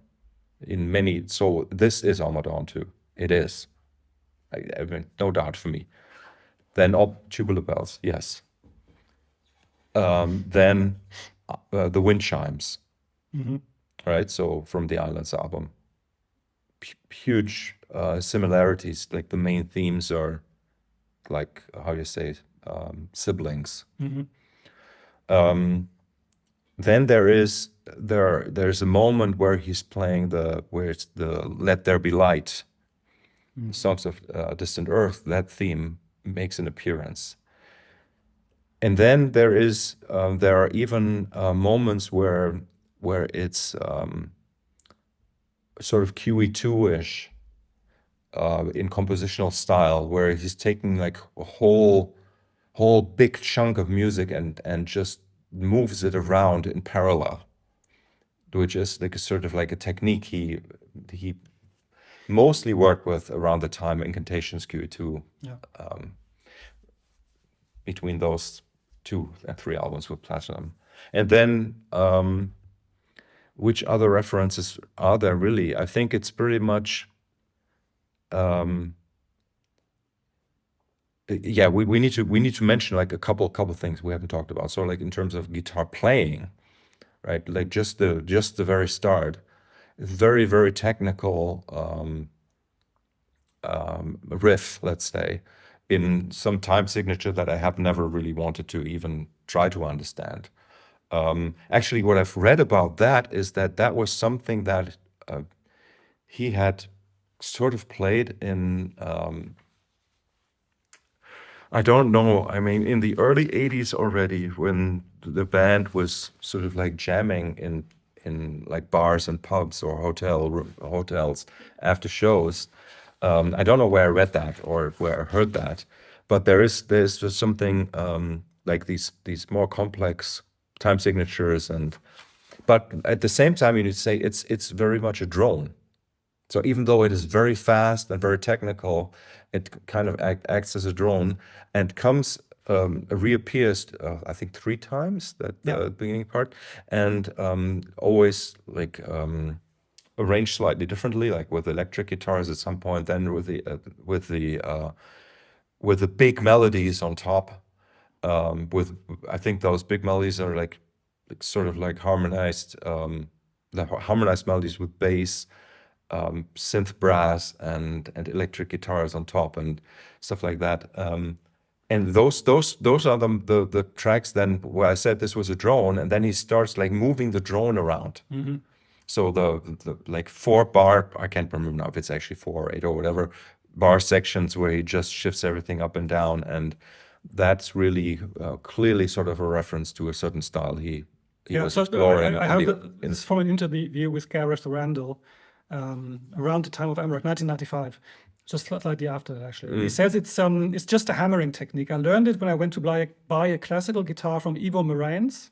In many, so this is Ommadawn too. It is. I mean, no doubt for me. Then Tubular Bells, yes. Then the wind chimes, right? So from the Islands album, huge similarities. Like the main themes are, like, how you say it, siblings. Then there's a moment where he's playing where it's the Let There Be Light, Songs of Distant Earth. That theme makes an appearance. And then there are even moments where it's sort of QE2-ish in compositional style, where he's taking like a whole big chunk of music and just moves it around in parallel, which is like a sort of like a technique he mostly worked with around the time Incantations QE2. Yeah. Between those 2 and 3 albums with Platinum. And then which other references are there really? I think it's pretty much yeah, we need to mention like a couple things we haven't talked about. So like in terms of guitar playing, right? Like just the very start, very, very technical riff, let's say, in some time signature that I have never really wanted to even try to understand. Actually, what I've read about that is that was something that he had sort of played in, I don't know, I mean, in the early 80s already, when the band was sort of like jamming in like bars and pubs or hotels after shows. I don't know where I read that or where I heard that, but there's just something like these more complex time signatures, but at the same time you need to say it's very much a drone. So even though it is very fast and very technical, it kind of acts as a drone and reappears I think 3 times, that beginning part, and always like arranged slightly differently, like with electric guitars at some point, then with the big melodies on top. I think those big melodies are like sort of like harmonized melodies with bass, synth brass and electric guitars on top and stuff like that. And those are the tracks then where I said this was a drone, and then he starts like moving the drone around. So the like 4-bar, I can't remember now if it's actually 4 or 8 or whatever, bar sections where he just shifts everything up and down, and that's really clearly sort of a reference to a certain style he was exploring. I have this is from an interview with Gareth Randall around the time of Amarok, 1995, just slightly after that, actually. He says it's just a hammering technique. I learned it when I went to buy a classical guitar from Ivo Moraines.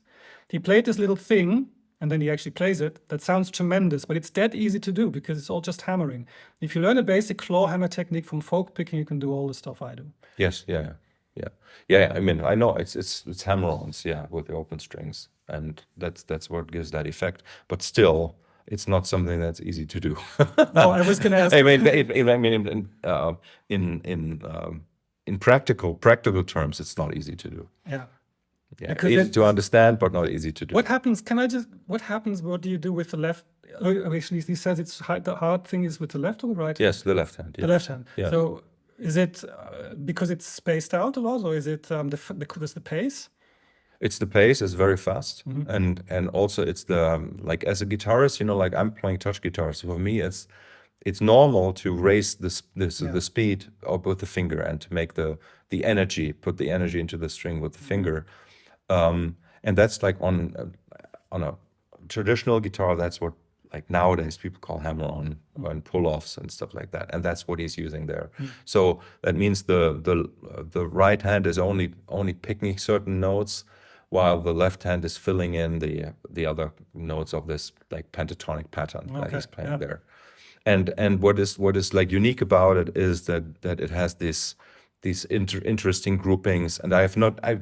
He played this little thing, and then he actually plays it. That sounds tremendous, but it's dead easy to do because it's all just hammering. If you learn a basic claw hammer technique from folk picking, you can do all the stuff I do. Yes, yeah. I mean, I know it's hammer-ons, with the open strings, and that's what gives that effect. But still, it's not something that's easy to do. No, I was going to ask. I mean, in practical terms, it's not easy to do. Yeah. Yeah, easy to understand, but not easy to do. What happens? What do you do with the left? Actually, he says the hard thing is with the left or the right? Yes, the left hand. Yeah. The left hand. Yeah. So is it because it's spaced out a lot, or is it the pace? It's the pace is very fast, and also it's the like as a guitarist, like I'm playing touch guitar, so for me it's normal to raise the speed up with the finger and to make the energy, put the energy into the string with the finger. And that's like on a traditional guitar, that's what like nowadays people call hammer-on and pull-offs and stuff like that, and that's what he's using there. So that means the right hand is only picking certain notes, while the left hand is filling in the other notes of this like pentatonic pattern that he's playing there. And what is like unique about it is that it has these interesting groupings, and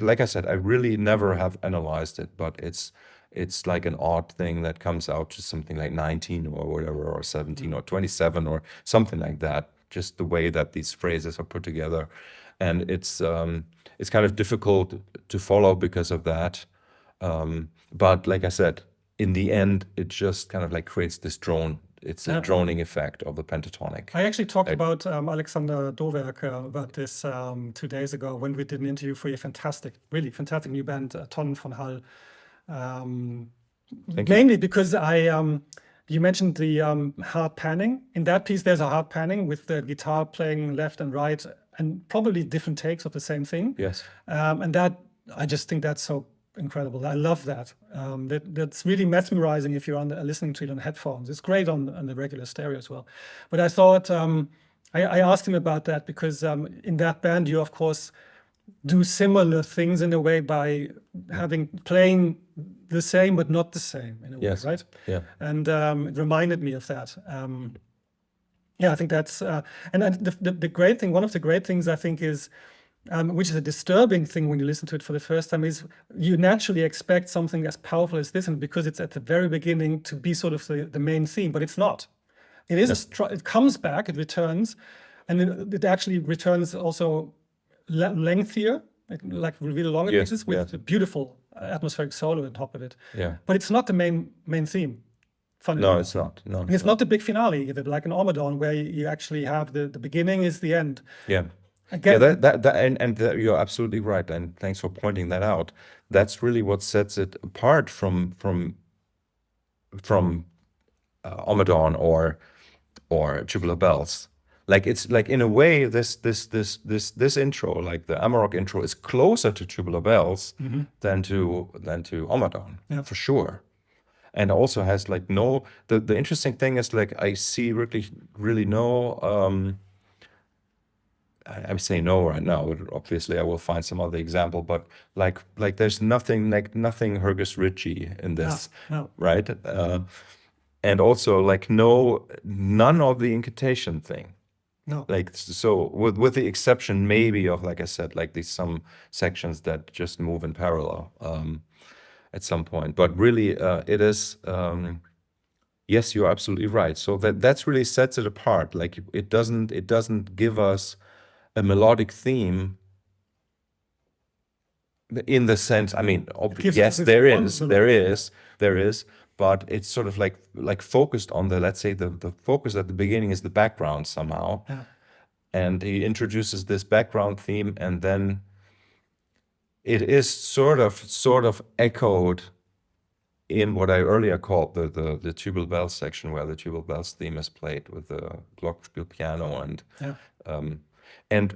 like I said, I really never have analyzed it, but it's like an odd thing that comes out to something like 19 or whatever, or 17 or 27 or something like that, just the way that these phrases are put together. And it's kind of difficult to follow because of that. But like I said, in the end, it just kind of like creates this drone. It's a droning effect of the pentatonic. I actually talked about Alexander Dowerk about this 2 days ago when we did an interview for your really fantastic new band, Tonnen von Hall. Mainly because you mentioned the hard panning. In that piece, there's a hard panning with the guitar playing left and right, and probably different takes of the same thing. Yes. And that, I just think that's so incredible. I love that. That's really mesmerizing if you're listening to it on headphones. It's great on the regular stereo as well. But I thought, I asked him about that because in that band, you of course do similar things in a way by playing the same but not the same in a way, right? Yeah. And it reminded me of that. I think that's and the great thing. One of the great things I think is, which is a disturbing thing when you listen to it for the first time, is you naturally expect something as powerful as this, and because it's at the very beginning, to be sort of the main theme, but it's not. It is. It comes back. It returns, and it actually returns also lengthier, like really longer pieces with a beautiful atmospheric solo on top of it. Yeah. But it's not the main theme. No, it's not. No, it's not the big finale either, like an Ommadawn, where you actually have the beginning is the end. Yeah. Again, and you're absolutely right, and thanks for pointing that out. That's really what sets it apart from Ommadawn or Tubular Bells. Like it's like in a way this intro, like the Amarok intro, is closer to Tubular Bells than to Ommadawn, for sure. And also has like the interesting thing is like I see really no. I'm saying no right now, but obviously I will find some other example. But like there's nothing Hergus Ritchie in this, right? And also like none of the incantation thing. No. Like so, with the exception maybe of, like I said, like these some sections that just move in parallel at some point. But really, it is. Yes, you're absolutely right. So that's really sets it apart. Like it doesn't give us a melodic theme in the sense, I mean, yes, there is, but it's sort of like focused on let's say the focus at the beginning is the background somehow. Yeah. And he introduces this background theme, and then it is sort of echoed in what I earlier called the Tubular Bells section, where the Tubular Bells theme is played with the glockenspiel piano and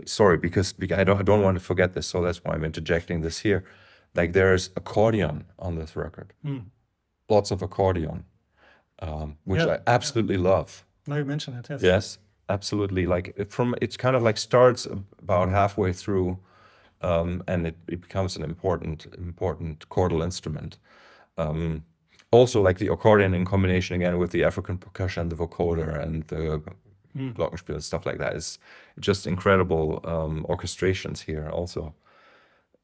sorry, because I don't want to forget this, so that's why I'm interjecting this here. Like there's accordion on this record, lots of accordion, which I absolutely love. Now you mention it, yes. Yes, absolutely. Like it's kind of like starts about halfway through, and it becomes an important chordal instrument. Also, like the accordion in combination again with the African percussion, the vocoder, and the glockenspiel and stuff like that is just incredible orchestrations here. Also,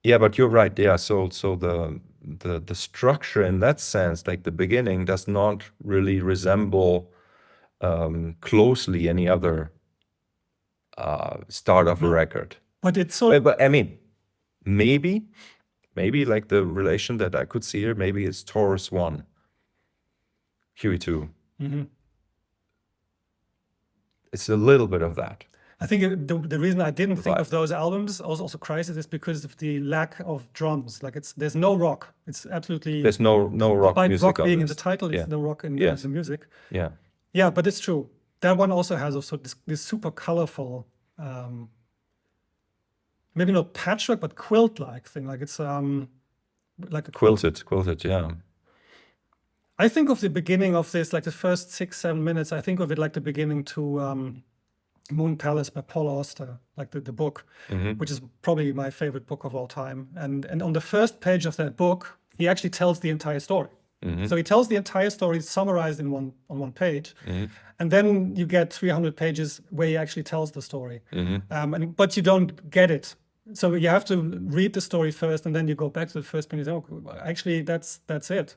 yeah, but you're right. Yeah, so the structure in that sense, like the beginning, does not really resemble closely any other start of a record. But it's so. But I mean, maybe like the relation that I could see here, maybe it's Taurus 1, Huey 2. It's a little bit of that. I think the reason I didn't think of those albums, also Crisis, is because of the lack of drums. Like there's no rock. It's absolutely there's no rock despite music. Rock being in the title, it's no rock in the music. Yeah. Yeah, but it's true. That one also has also this super colorful, maybe not patchwork, but quilt-like thing. Like it's like a quilted. Yeah. I think of the beginning of this, like the first 6-7 minutes. I think of it like the beginning to Moon Palace by Paul Auster, like the book, which is probably my favorite book of all time. And on the first page of that book, he actually tells the entire story. So he tells the entire story summarized on one page, and then you get 300 pages where he actually tells the story, but you don't get it. So you have to read the story first, and then you go back to the first page. Oh, actually, that's it.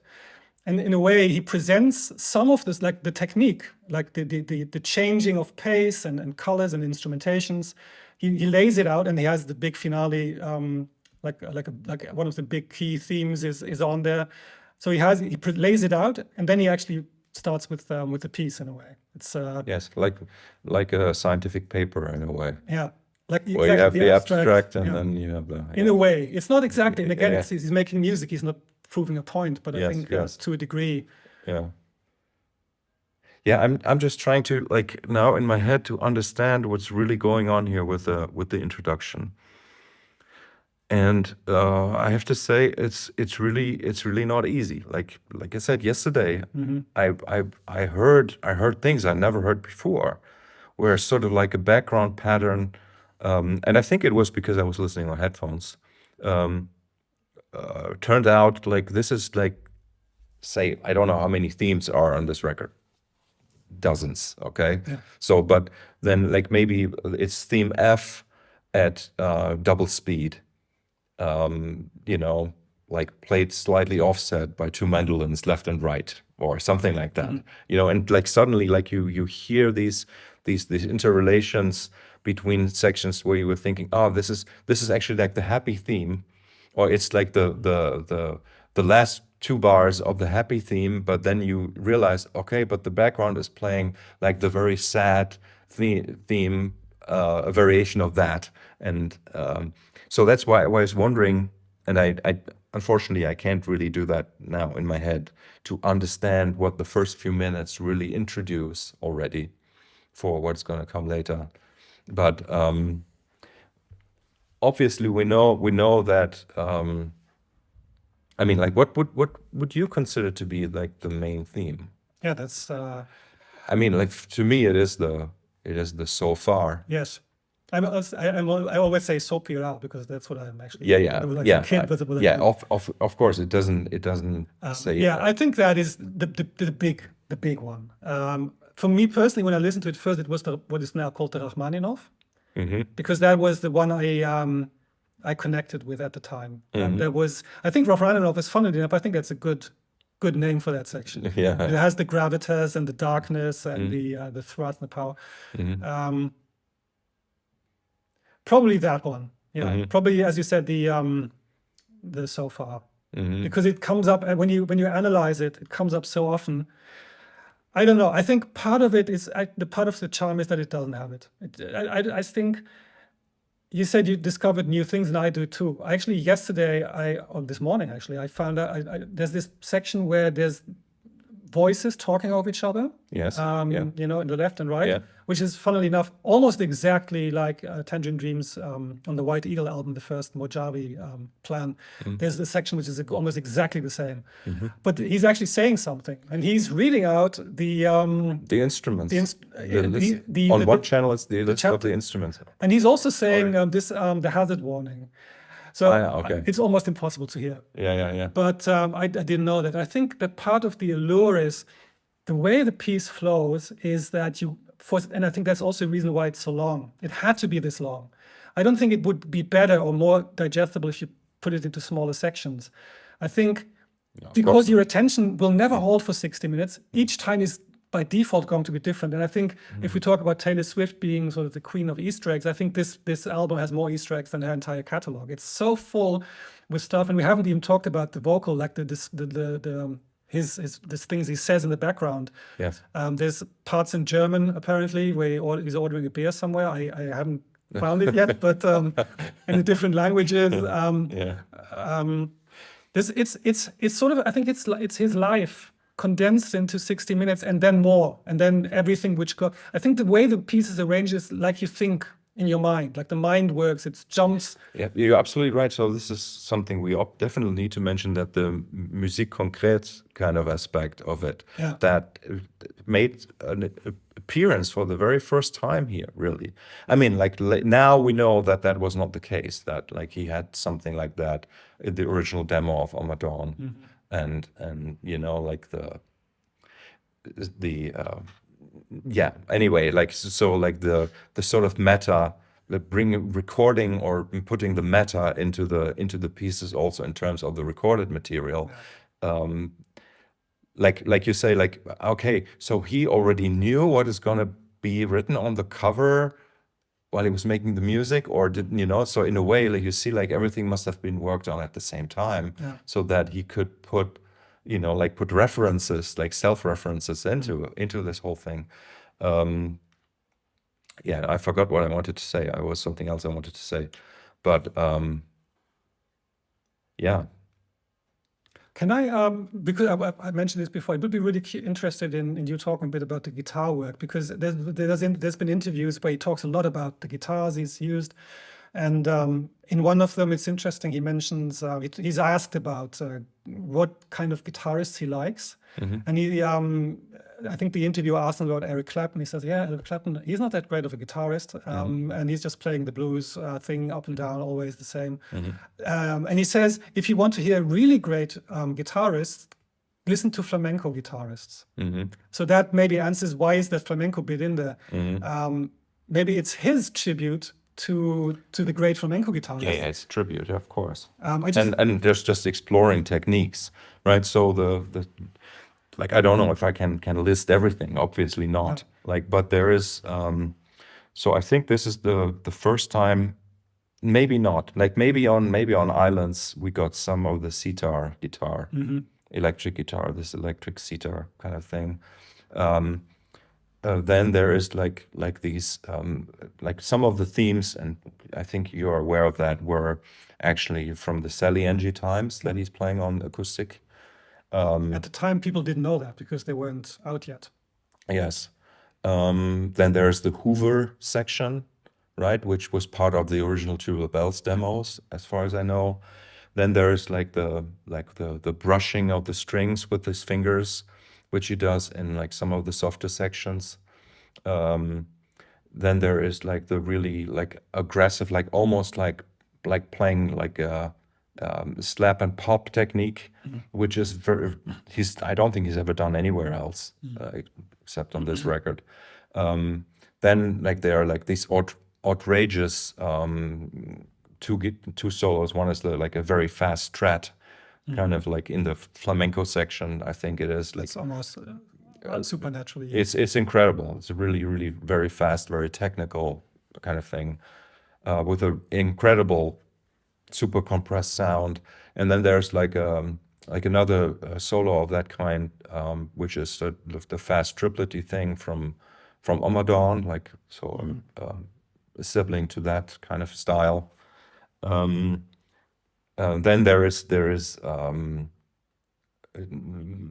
And in a way, he presents some of this, like the technique, like the changing of pace and colors and instrumentations. He lays it out, and he has the big finale, like one of the big key themes is on there. So he lays it out, and then he actually starts with the piece in a way. It's yes, like a scientific paper in a way. Yeah, like where you have the abstract and then you have the. In a way, it's not exactly. And again, he's making music. He's not proving a point, but I think to a degree. Yeah. Yeah, I'm just trying to like now in my head to understand what's really going on here with the introduction. And I have to say, it's really not easy. Like I said yesterday, I heard things I never heard before, where sort of like a background pattern, and I think it was because I was listening on headphones. Turned out like this is like, say, I don't know how many themes are on this record, dozens. Okay, so but then like maybe it's theme F at double speed. Like played slightly offset by two mandolins left and right or something like that, and like suddenly like you hear these interrelations between sections where you were thinking, oh, this is actually like the happy theme, or it's like the last two bars of the happy theme, but then you realize, okay, but the background is playing like the very sad theme, a variation of that. And so that's why I was wondering, and I unfortunately I can't really do that now in my head to understand what the first few minutes really introduce already for what's going to come later. But obviously we know that. I mean, like, what would you consider to be like the main theme? Yeah, that's. I mean, like to me, it is the so far. Yes. I always say so plural because that's what I'm actually. Of course, it doesn't say. Yeah, I think that is the big one. For me personally, when I listened to it first, it was what is now called the Rachmaninoff, because that was the one I connected with at the time. There was, I think Rachmaninoff is funny enough. I think that's a good name for that section. Yeah, it has the gravitas and the darkness and the thrust and the power. Probably that one. Yeah, probably as you said, the so far, because it comes up when you analyze it, it comes up so often. I don't know. I think part of it is the part of the charm is that it doesn't have it. I think you said you discovered new things, and I do too. Actually, yesterday, or this morning, actually, I found out there's this section where there's voices talking over each other. Yes. You know, in the left and right, Yeah. which is, funnily enough, almost exactly like Tangerine Dreams on the White Eagle album, the first Mojave plan. There's a section which is almost exactly the same. But he's actually saying something, and he's reading out the instruments. the On the- one channel, it's the list of chapter. the instruments. and he's also saying the hazard warning. So Okay. it's almost impossible to hear. Yeah. But I didn't know that. I think that part of the allure is the way the piece flows is that and I think that's also a reason why it's so long. It had to be this long. I don't think it would be better or more digestible if you put it into smaller sections. I think because your attention will never hold for 60 minutes, each time is by default going to be different. And I think if we talk about Taylor Swift being sort of the queen of Easter eggs, I think this album has more Easter eggs than her entire catalog. It's so full with stuff, and we haven't even talked about the vocal, like his things he says in the background. Yes. There's parts in German apparently where he's ordering a beer somewhere. I haven't found it yet, but in the different languages. It's sort of, I think it's his life condensed into 60 minutes and then more, and then everything I think the way the piece is arranged is like you think in your mind, like the mind works, it jumps. Yeah, you're absolutely right. So this is something we definitely need to mention, that the Musik konkret kind of aspect of it, that made an appearance for the very first time here, really. I mean, like now we know that was not the case, that like he had something like that in the original demo of Ommadawn. And you know, like anyway, like so like the sort of meta, recording or putting the meta into the pieces also in terms of the recorded material. Like you say, like, okay, so he already knew what is gonna be written on the cover while he was making the music, or didn't, you know? So in a way, like you see, like everything must have been worked on at the same time, so that he could put, you know, like put references, like self-references into this whole thing. I forgot what I wanted to say. I was something else I wanted to say, but yeah. Can I, because I mentioned this before, I would be really interested in you talking a bit about the guitar work, because there's been interviews where he talks a lot about the guitars he's used. And in one of them, it's interesting, he mentions, he's asked about what kind of guitarists he likes. And I think the interviewer asked him about Eric Clapton. He says, yeah, Eric Clapton, he's not that great of a guitarist. And he's just playing the blues thing up and down, always the same. And he says, if you want to hear really great guitarists, listen to flamenco guitarists. So that maybe answers why is that flamenco bit in there. Maybe it's his tribute to the great flamenco guitarist. Yeah, it's a tribute, of course. And there's just exploring techniques, right? So the like, I don't know if I can list everything, obviously not. Like, but there is so I think this is the first time, maybe not, like maybe on Islands we got some of the sitar guitar, electric guitar, this electric sitar kind of thing. Then there is like these like some of the themes, and I think you're aware of that, were actually from the Saliengi times that he's playing on acoustic. At the time, people didn't know that because they weren't out yet. Yes. Then there's the Hoover section, right, which was part of the original Tubular Bells demos, as far as I know. Then there's like the brushing of the strings with his fingers, which he does in like some of the softer sections. Then there is like the really like aggressive, like almost like playing like a slap and pop technique, which is I don't think he's ever done anywhere else except on this record. Then like there are like these outrageous two solos. One is like a very fast strat, kind of like in the flamenco section, I think it is. Like it's almost supernaturally. It's incredible. It's a really, really very fast, very technical kind of thing, with an incredible super compressed sound. And then there's like another solo of that kind, which is the fast triplety thing from Ommadawn, like so. sibling to that kind of style. Then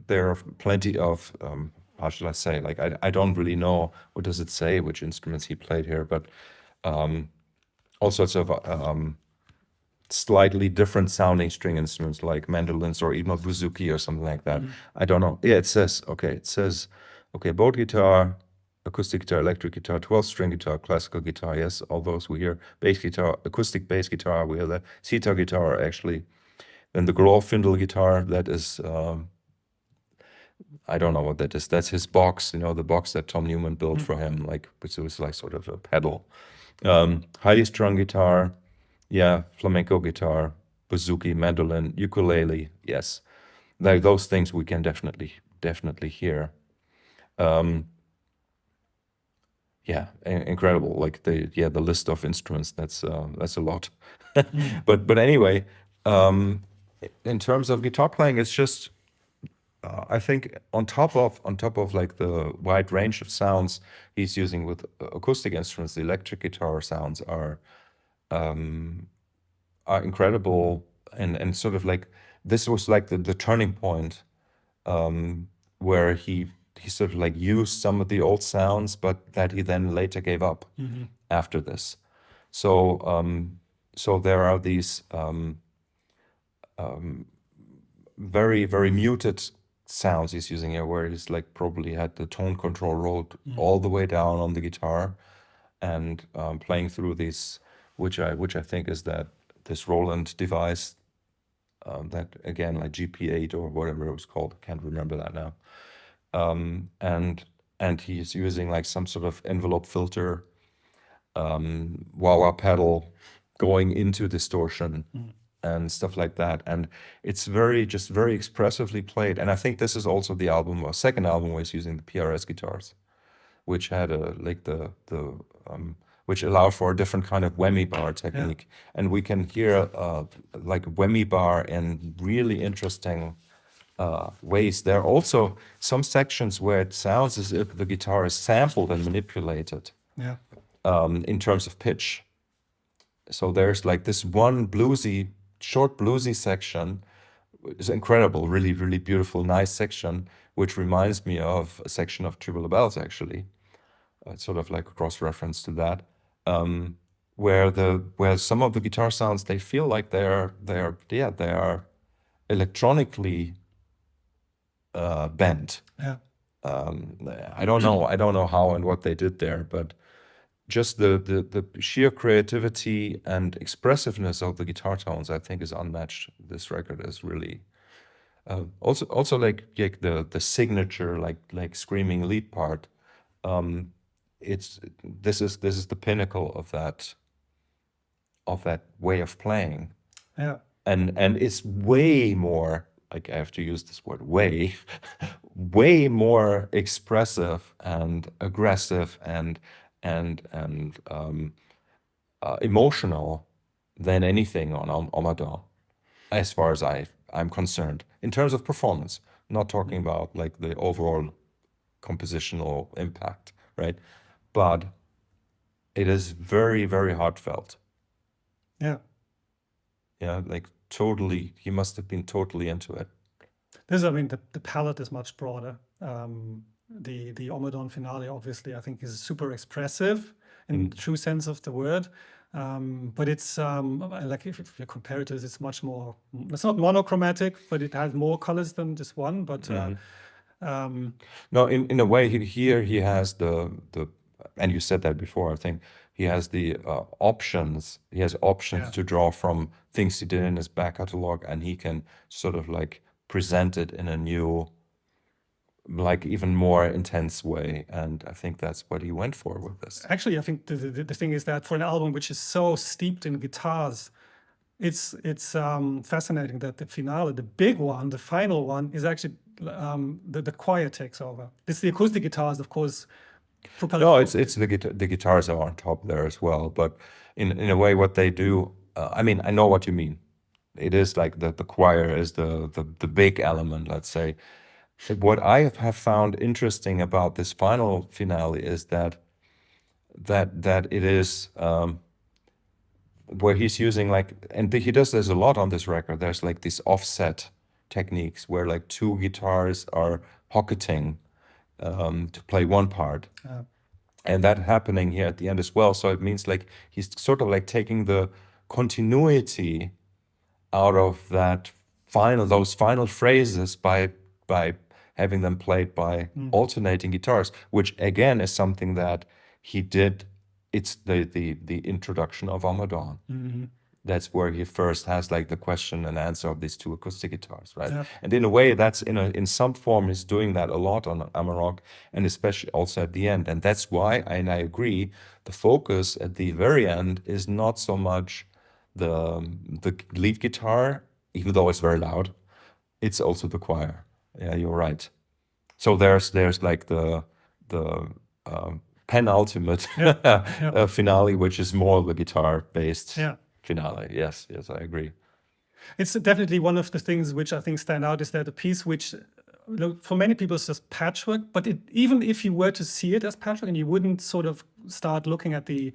there are plenty of how should I say, like I don't really know what does it say which instruments he played here, but all sorts of slightly different sounding string instruments like mandolins or even a bouzouki or something like that. I don't know. Yeah, it says boat guitar, acoustic guitar, electric guitar, 12-string guitar, classical guitar, yes, all those we hear. Bass guitar, acoustic bass guitar, we hear that. Sitar guitar, actually. Then the Glorfindel guitar, that is, I don't know what that is. That's his box, the box that Tom Newman built for him, which was like sort of a pedal. Highly strung guitar, yeah, flamenco guitar, bouzouki, mandolin, ukulele, yes. Like those things we can definitely hear. Yeah, incredible. Like the list of instruments, that's a lot. But anyway, in terms of guitar playing, it's just I think on top of like the wide range of sounds he's using with acoustic instruments, the electric guitar sounds are incredible, and sort of like this was like the turning point where he sort of like used some of the old sounds, but that he then later gave up after this. So there are these very, very muted sounds he's using here, where he's like probably had the tone control rolled all the way down on the guitar, and playing through these, which I think is that this Roland device, that again like GP8 or whatever it was called, I can't remember that now. And he's using like some sort of envelope filter, wah-wah pedal going into distortion and stuff like that. And it's very expressively played. And I think this is also the second album where he's using the PRS guitars, which had which allowed for a different kind of whammy bar technique. Yeah. And we can hear like whammy bar in really interesting ways. There are also some sections where it sounds as if the guitar is sampled and manipulated in terms of pitch. So there's like this one short bluesy section. It's incredible, really, really beautiful, nice section, which reminds me of a section of Tubular Bells, actually. It's sort of like a cross-reference to that, where some of the guitar sounds, they feel like they are electronically bent. Yeah. I don't know how and what they did there, but just the sheer creativity and expressiveness of the guitar tones, I think, is unmatched. This record is really also like the signature like screaming lead part. This is the pinnacle of that way of playing. Yeah. And it's way more, like, I have to use this word, way more expressive and aggressive and emotional than anything on Ommadawn, as far as I'm concerned, in terms of performance. Not talking about like the overall compositional impact, right? But it is very, very heartfelt. Yeah. Yeah, like totally, he must have been totally into it. The palette is much broader. The Ommadawn finale, obviously, I think is super expressive in the true sense of the word. But it's like if you compare it to this, it's much more, it's not monochromatic, but it has more colors than just one. But no, in a way, here he has the and you said that before, I think he has the options. He has options to draw from things he did in his back catalog, and he can sort of like present it in a new, like even more intense way. And I think that's what he went for with this. Actually, I think the thing is that for an album which is so steeped in guitars, it's fascinating that the finale, the big one, the final one, is actually the choir takes over. It's the acoustic guitars, of course. No, it's the guitars are on top there as well. But in a way, what they do, I mean, I know what you mean. It is like the choir is the big element, let's say. What I have found interesting about this final finale is that that it is where he's using like, and he does this a lot on this record. There's like these offset techniques where like two guitars are pocketing to play one part. And that happening here at the end as well. So it means like he's sort of like taking the continuity out of those final phrases by having them played by alternating guitars, which again is something that he did. It's the introduction of Ommadawn. That's where he first has like the question and answer of these two acoustic guitars, right? Yeah. And in a way, that's in some form he's doing that a lot on Amarok, and especially also at the end. And that's why, and I agree, the focus at the very end is not so much the lead guitar, even though it's very loud. It's also the choir. Yeah, you're right. So there's like the penultimate finale, which is more the guitar based. Yeah. Finale. Yes, I agree. It's definitely one of the things which I think stand out is that a piece which, for many people, is just patchwork. But even if you were to see it as patchwork, and you wouldn't sort of start looking at the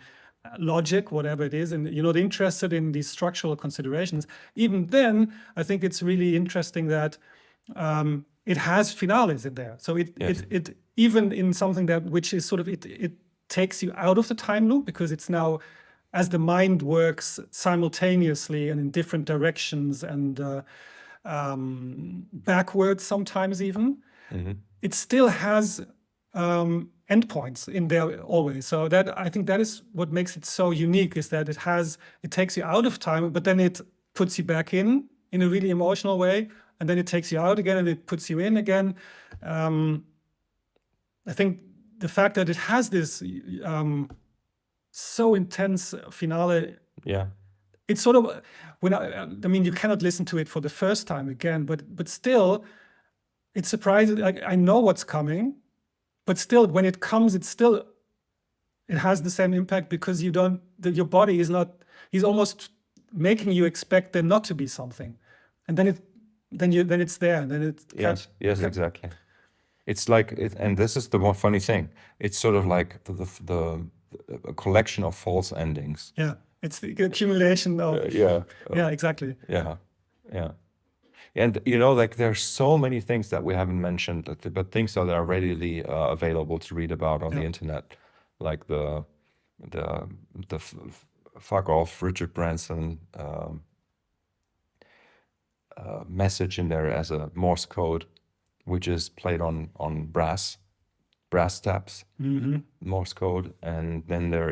logic, whatever it is, and you're not interested in these structural considerations, even then, I think it's really interesting that it has finales in there. So it even in something that which is sort of it takes you out of the time loop, because it's now, as the mind works simultaneously and in different directions and backwards sometimes even, it still has endpoints in there always. So that, I think that is what makes it so unique, is that it takes you out of time, but then it puts you back in a really emotional way, and then it takes you out again and it puts you in again. I think the fact that it has this so intense finale. Yeah. It's sort of, I mean, you cannot listen to it for the first time again, but still, it's surprising. Like, I know what's coming, but still, when it comes, it has the same impact, because your body is not. He's almost making you expect there not to be something, and then it's there, and then it. Yes, exactly. It's like and this is the one funny thing. It's sort of like a collection of false endings. Yeah, it's the accumulation of. Yeah, exactly. Yeah. And like there's so many things that we haven't mentioned, but things that are readily available to read about on the internet, like the fuck off Richard Branson message in there as a Morse code, which is played on brass tabs, Morse code, and then there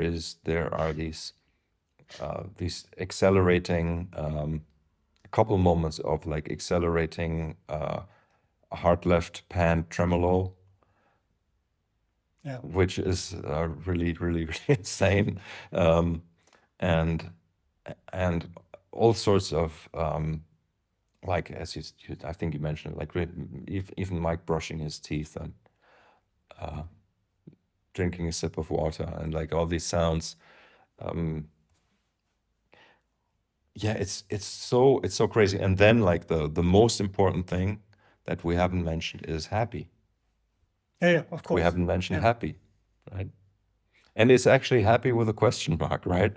are these accelerating couple moments of like accelerating hard left pan tremolo, which is really, really, really insane, and all sorts of like, as I think you mentioned, like even Mike brushing his teeth and drinking a sip of water, and like all these sounds. It's so crazy. And then like the most important thing that we haven't mentioned is happy. Yeah, of course. We haven't mentioned happy, right? And it's actually happy with a question mark, right?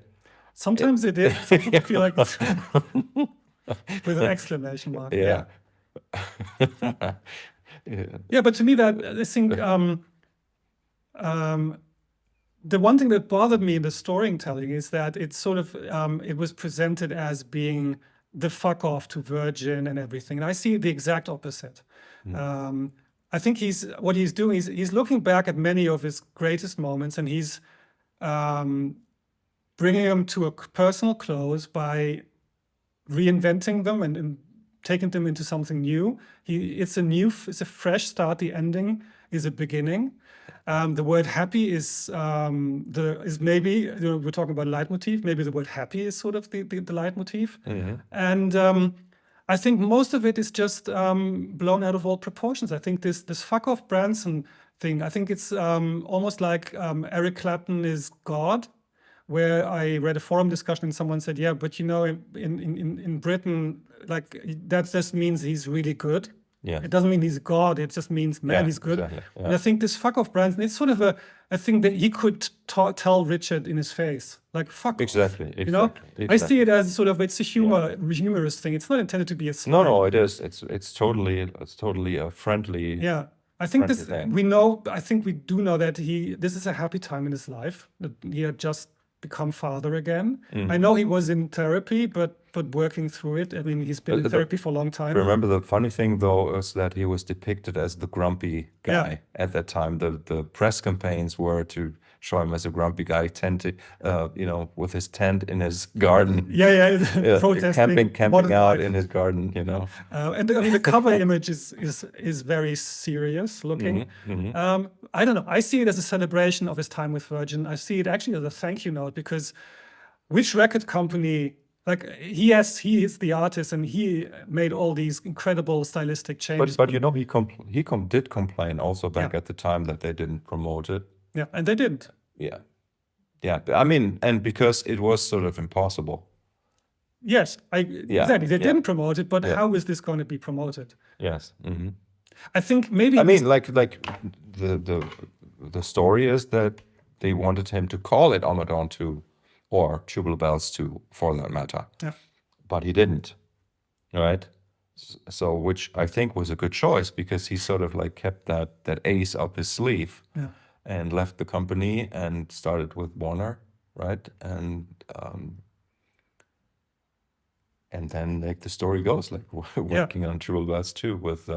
Sometimes it is. Sometimes I feel like with an exclamation mark. Yeah. Yeah, but to me, that I think the one thing that bothered me in the storytelling is that it's sort of it was presented as being the fuck off to Virgin and everything, and I see the exact opposite. I think what he's doing is he's looking back at many of his greatest moments, and he's bringing them to a personal close by reinventing them and taking them into something new. It's a fresh start. The ending is a beginning. The word happy is maybe, we're talking about leitmotif. Maybe the word happy is sort of the leitmotif. And I think most of it is just blown out of all proportions. I think this fuck off Branson thing, I think it's almost like Eric Clapton is God, where I read a forum discussion and someone said, yeah, but in Britain, like that just means he's really good. Yeah. It doesn't mean he's God. It just means, man, he's good. Exactly. Yeah. And I think this fuck off Branson, it's sort of a thing that he could tell Richard in his face, like fuck Exactly. off. You know, I see it as sort of it's a humorous thing. It's not intended to be a slang. No, it is. It's totally a friendly. Yeah, I think this thing. we know. I think we do know that this is a happy time in his life. That he had just become father again. I know he was in therapy, but working through it. I mean, he's been in therapy for a long time. Remember, the funny thing though is that he was depicted as the grumpy guy at that time. The press campaigns were to show him as a grumpy guy, with his tent in his garden. Protesting, camping out in his garden. And I mean, the cover image is very serious looking. I don't know. I see it as a celebration of his time with Virgin. I see it actually as a thank you note, because which record company? Like he is the artist, and he made all these incredible stylistic changes. But he did complain also back at the time that they didn't promote it. Yeah, and they didn't. Yeah. I mean, and because it was sort of impossible. Yes, exactly. They didn't promote it, but how is this going to be promoted? Yes. Mm-hmm. I think maybe. I mean, like the story is that they wanted him to call it Ommadawn 2. Or Tubular Bells 2, for that matter. Yeah. But he didn't, right? So, which I think was a good choice, because he sort of like kept that ace up his sleeve and left the company and started with Warner, right? And then like the story goes, like working on Tubular Bells 2 with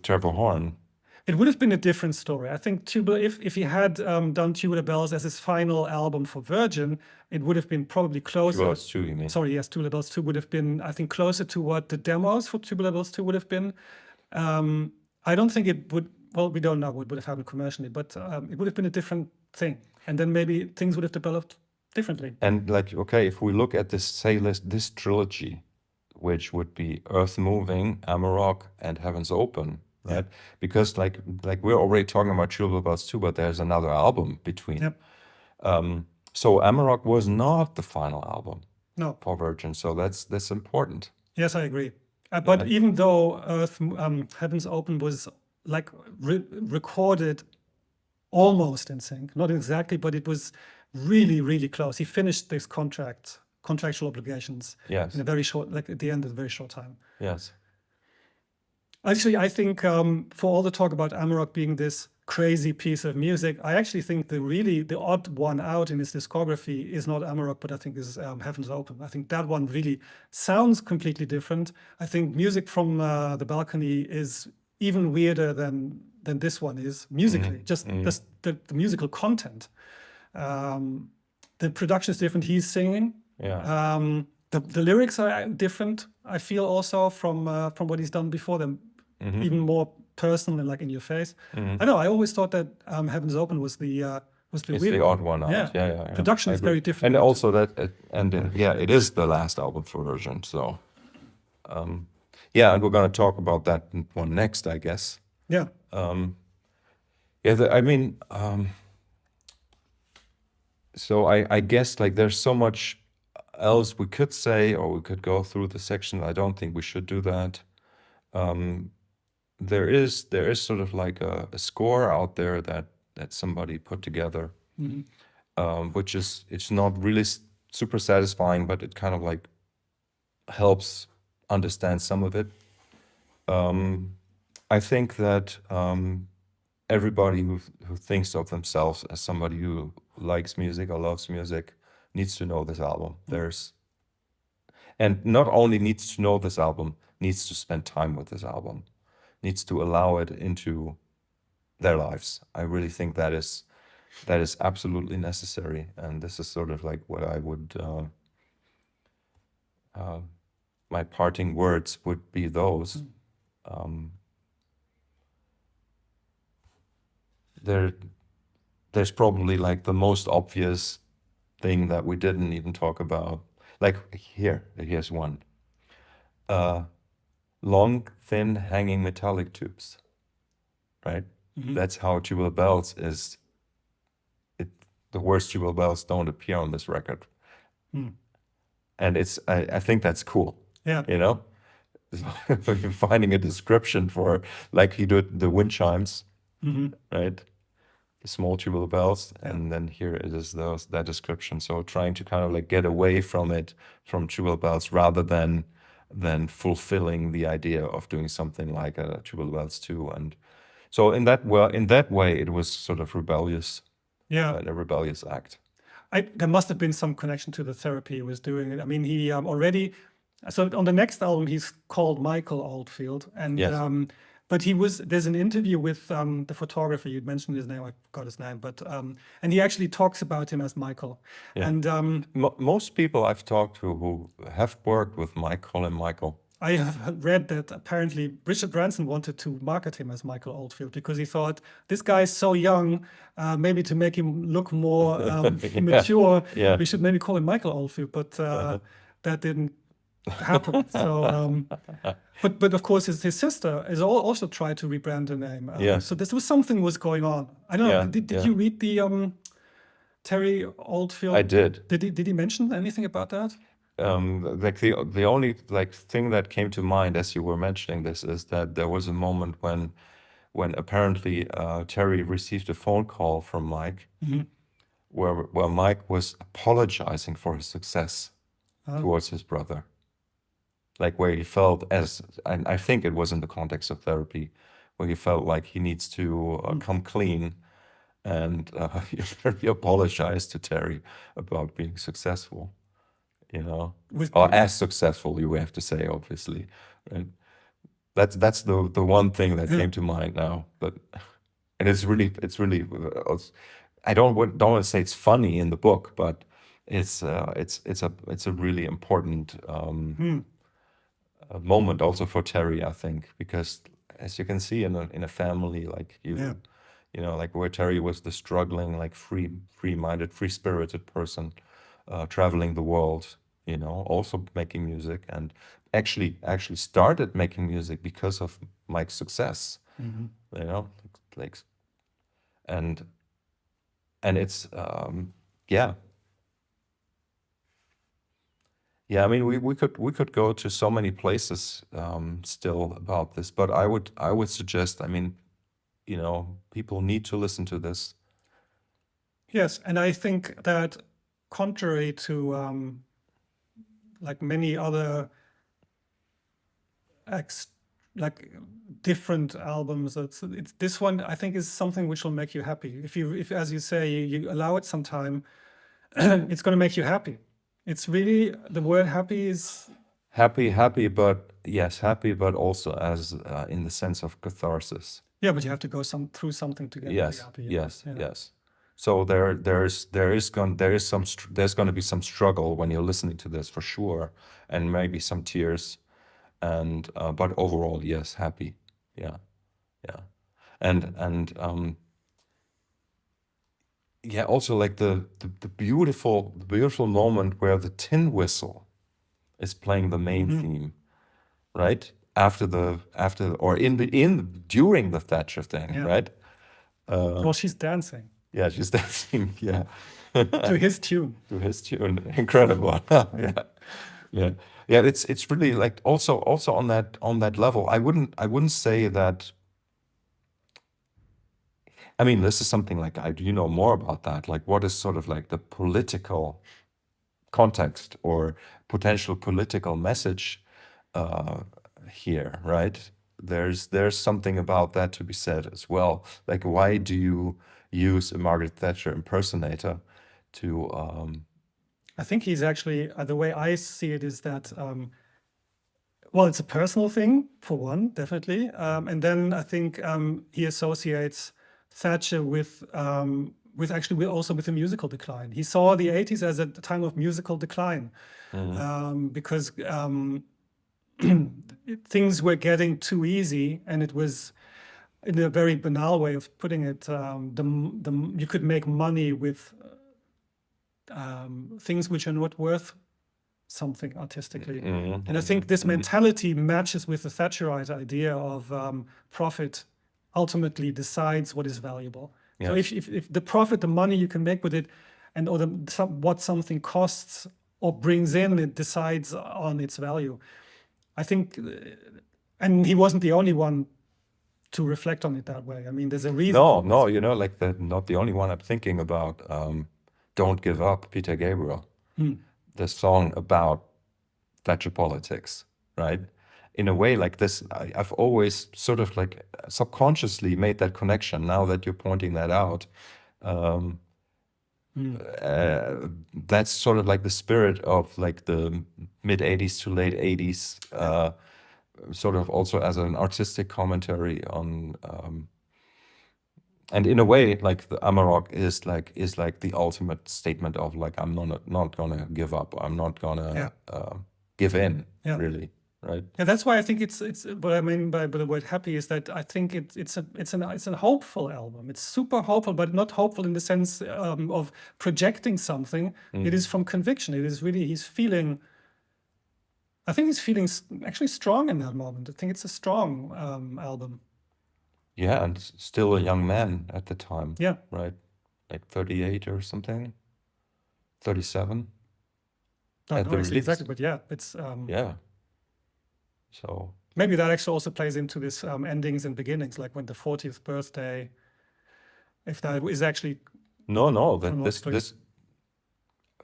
Trevor Horn. It would have been a different story. I think if he had done Tubular Bells as his final album for Virgin, it would have been probably closer. Tubular Bells 2, you mean? Sorry, yes, Tubular Bells 2 would have been, I think, closer to what the demos for Tubular Bells 2 would have been. I don't think it would, well, we don't know what would have happened commercially, but it would have been a different thing. And then maybe things would have developed differently. And like, okay, if we look at this trilogy, which would be Earth Moving, Amarok, and Heavens Open, right? Because like we're already talking about Tubular Bells 2, but there's another album between. So Amarok was not the final album for Virgin, so that's important. Yes, I agree. But even though Heavens Open was like recorded almost in sync, not exactly, but it was really, really close. He finished this contractual obligations in a very short, like at the end of a very short time. Yes. Actually, I think for all the talk about Amarok being this crazy piece of music, I actually think the odd one out in his discography is not Amarok, but I think is Heavens Open. I think that one really sounds completely different. I think music from the balcony is even weirder than this one is musically. Just the musical content. The production is different. He's singing. The lyrics are different. I feel also from what he's done before them. Even more personal and like in your face. I know. I always thought that Heavens Open was the weird, the odd one out. Yeah. Production is very different. And also that, it is the last album for Virgin. So, and we're going to talk about that one next, I guess. Yeah. So I guess like there's so much else we could say, or we could go through the section. I don't think we should do that. There is sort of like a score out there that somebody put together, which it's not really super satisfying, but it kind of like helps understand some of it. I think that everybody who thinks of themselves as somebody who likes music or loves music needs to know this album. And not only needs to know this album, needs to spend time with this album, needs to allow it into their lives. I really think that is absolutely necessary. And this is sort of like what I would, my parting words would be those. There's probably like the most obvious thing that we didn't even talk about. Like here's one. Long, thin, hanging metallic tubes, right? That's how Tubular Bells is. The worst Tubular Bells don't appear on this record. And I think that's cool. Yeah. So you're finding a description for, like he did the wind chimes, right? The small tubular bells, and then here it is that description. So trying to kind of like get away from it, from tubular bells, rather than fulfilling the idea of doing something like a tubular bells too. And so in that way, it was sort of rebellious, Yeah. a rebellious act. There must have been some connection to the therapy he was doing. I mean, he already. So on the next album, he's called Michael Oldfield, and Yes. but there's an interview with the photographer. You mentioned his name, I forgot his name, but and he actually talks about him as Michael. Yeah. And Most people I've talked to who have worked with Michael and Michael. I have read that apparently Richard Branson wanted to market him as Michael Oldfield because he thought this guy is so young, maybe to make him look more mature, we should maybe call him Michael Oldfield, but that didn't happen. So, but of course his sister has also tried to rebrand the name. So this was something was going on. I don't know. Did you read the Terry Oldfield? I did. Did he mention anything about that? Like the only like thing that came to mind as you were mentioning this is that there was a moment when apparently Terry received a phone call from Mike, where Mike was apologizing for his success towards his brother, like where he felt, and I think it was in the context of therapy, where he felt like he needs to come clean, and he apologized to Terry about being successful. You know, or as successful, you have to say, obviously, right? That's the one thing that came to mind now. But and it's really I don't want to say it's funny in the book, but it's a really important moment also for Terry, I think, because as you can see in a family like you know, like where Terry was the struggling, like free-minded, free-spirited person, traveling the world, you know, also making music, and actually started making music because of Mike's success, you know, like, and it's I mean, we could go to so many places still about this, but I would suggest, I mean, you know, people need to listen to this. Yes, and I think that contrary to like many other like different albums, it's this one I think is something which will make you happy. If as you say, you allow it some time, it's going to make you happy. It's really, the word happy is happy, but yes, happy, but also as in the sense of catharsis. Yeah, but you have to go through something to get really happy. Yes. So there's going to be some struggle when you're listening to this for sure, and maybe some tears, and but overall, yes, happy. Yeah, and also like the beautiful moment where the tin whistle is playing the main theme, right? During the Thatcher thing, right? Well, she's dancing. Yeah, she's dancing. Yeah. To his tune. To his tune. Incredible. Yeah. It's really like also on that level. I wouldn't say that. I mean, this is something like, do you know more about that? Like, what is sort of like the political context or potential political message here, right? There's something about that to be said as well. Like, why do you use a Margaret Thatcher impersonator to? I think he's actually, the way I see it is that, well, it's a personal thing for one, definitely, and then I think he associates Thatcher with also with the musical decline. He saw the 80s as a time of musical decline, because things were getting too easy, and it was, in a very banal way of putting it, you could make money with things which are not worth something artistically. And I think this mentality matches with the Thatcherite idea of profit ultimately decides what is valuable. So if the profit, the money you can make with it, and what something costs or brings in, it decides on its value. I think, and he wasn't the only one to reflect on it that way. I mean, there's a reason. No, like not the only one I'm thinking about. Don't Give Up, Peter Gabriel. The song about Thatcher politics, right? In a way like this, I've always sort of like subconsciously made that connection. Now that you're pointing that out, that's sort of like the spirit of like the mid 80s to late 80s, sort of also as an artistic commentary on, and in a way, like the Amarok is like the ultimate statement of like, I'm not gonna give up. I'm not gonna give in, really, right? Yeah, that's why I think it's what I mean by the word happy is that I think it's a hopeful album. It's super hopeful, but not hopeful in the sense of projecting something. It is from conviction. It is really I think he's feeling actually strong in that moment. I think it's a strong album. Yeah, and still a young man at the time. Yeah. Right? Like 38 or something? 37? Not obviously exactly, but yeah, it's... yeah. So... Maybe that actually also plays into this endings and beginnings, like when the 40th birthday, if that is actually... No, this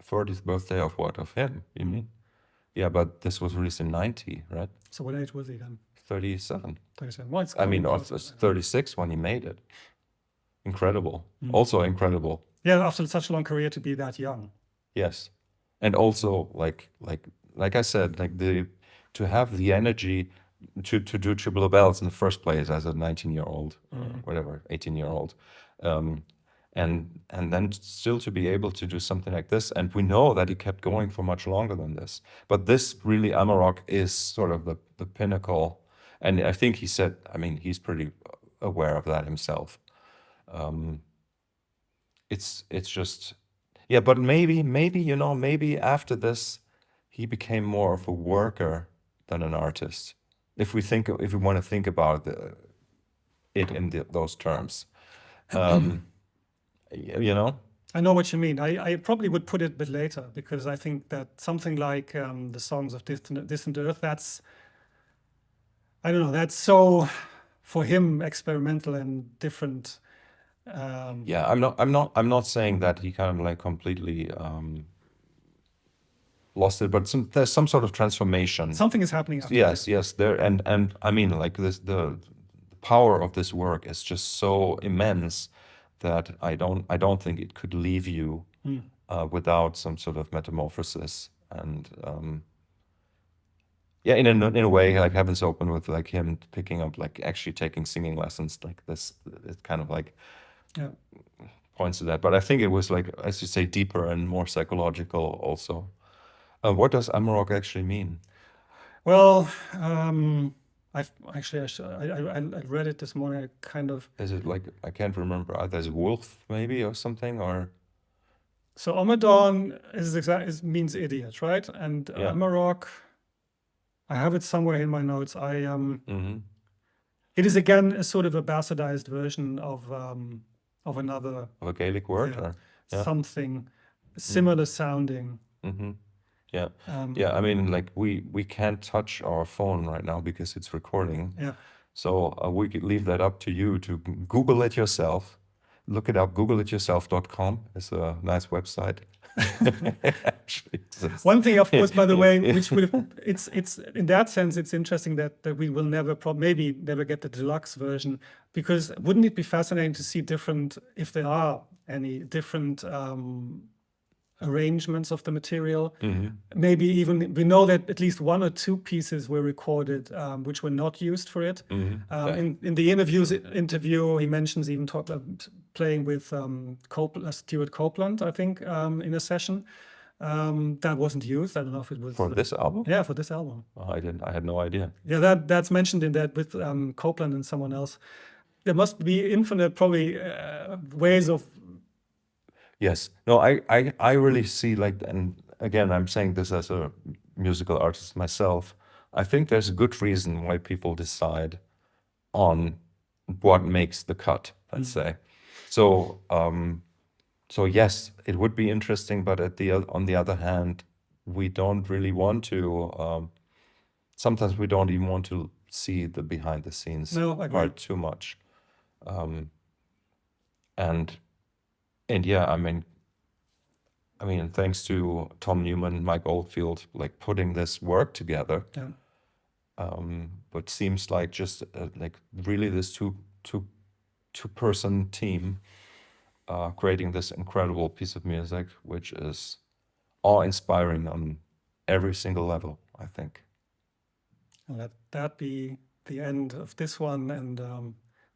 40th birthday of what? Of him, you mean? Yeah, but this was released in 90, right? So what age was he then? 37. 37. Well, I mean, it was 36 when he made it. Incredible. Also incredible. Yeah, after such a long career to be that young. Yes. And also, like I said, like to have the energy to do Tubular Bells in the first place as a 19-year-old, whatever, 18-year-old. And then still to be able to do something like this. And we know that he kept going for much longer than this. But this really, Amarok, is sort of the pinnacle. And I think he said, I mean, he's pretty aware of that himself. It's just, yeah, but maybe, maybe after this, he became more of a worker than an artist. If we want to think about it in those terms. You know? I know what you mean. I probably would put it a bit later, because I think that something like the songs of Distant Earth, that's, I don't know, that's so, for him, experimental and different. Yeah, I'm not saying that he kind of like completely lost it, but there's some sort of transformation. Something is happening. Yes, there, and I mean, like this, the power of this work is just so immense that I don't think it could leave you without some sort of metamorphosis. And yeah, in a way, like Heaven's Open, with like him picking up, like actually taking singing lessons, like this, it kind of like points to that. But I think it was like, as you say, deeper and more psychological also. What does Amarok actually mean? Well, I read it this morning. I kind of... Is it like, I can't remember, either as wolf maybe or something, or... So Ommadawn means idiot, right? And Amarok, I have it somewhere in my notes. It is again a sort of a bastardized version of another... Of a Gaelic word? Or? Something similar sounding. Yeah, I mean, like we can't touch our phone right now because it's recording. Yeah. So we could leave that up to you to Google it yourself. Look it up. Googleityourself.com is a nice website. Actually, one thing, of course, by the way, which it's in that sense, it's interesting that we will maybe never get the deluxe version, because wouldn't it be fascinating to see if there are any different arrangements of the material? Maybe even, we know that at least one or two pieces were recorded which were not used for it. In the interview, he mentions even playing with Stuart Copeland, I think, in a session that wasn't used. I don't know if it was for this album. Yeah, for this album. Oh, I had no idea. Yeah, that's mentioned in that with Copeland and someone else. There must be infinite probably ways of... Yes. No, I really see, like, and again, I'm saying this as a musical artist myself, I think there's a good reason why people decide on what makes the cut, let's say. So, so yes, it would be interesting, but on the other hand, we don't really want to sometimes we don't even want to see the behind the scenes No, I agree. part too much. And yeah, I mean, thanks to Tom Newman, Mike Oldfield, like putting this work together. Yeah. But seems like just like really this two-person team creating this incredible piece of music, which is awe-inspiring on every single level, I think. And let that be the end of this one and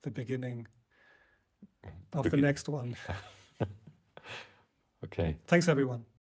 the beginning of the next one. Okay. Thanks, everyone.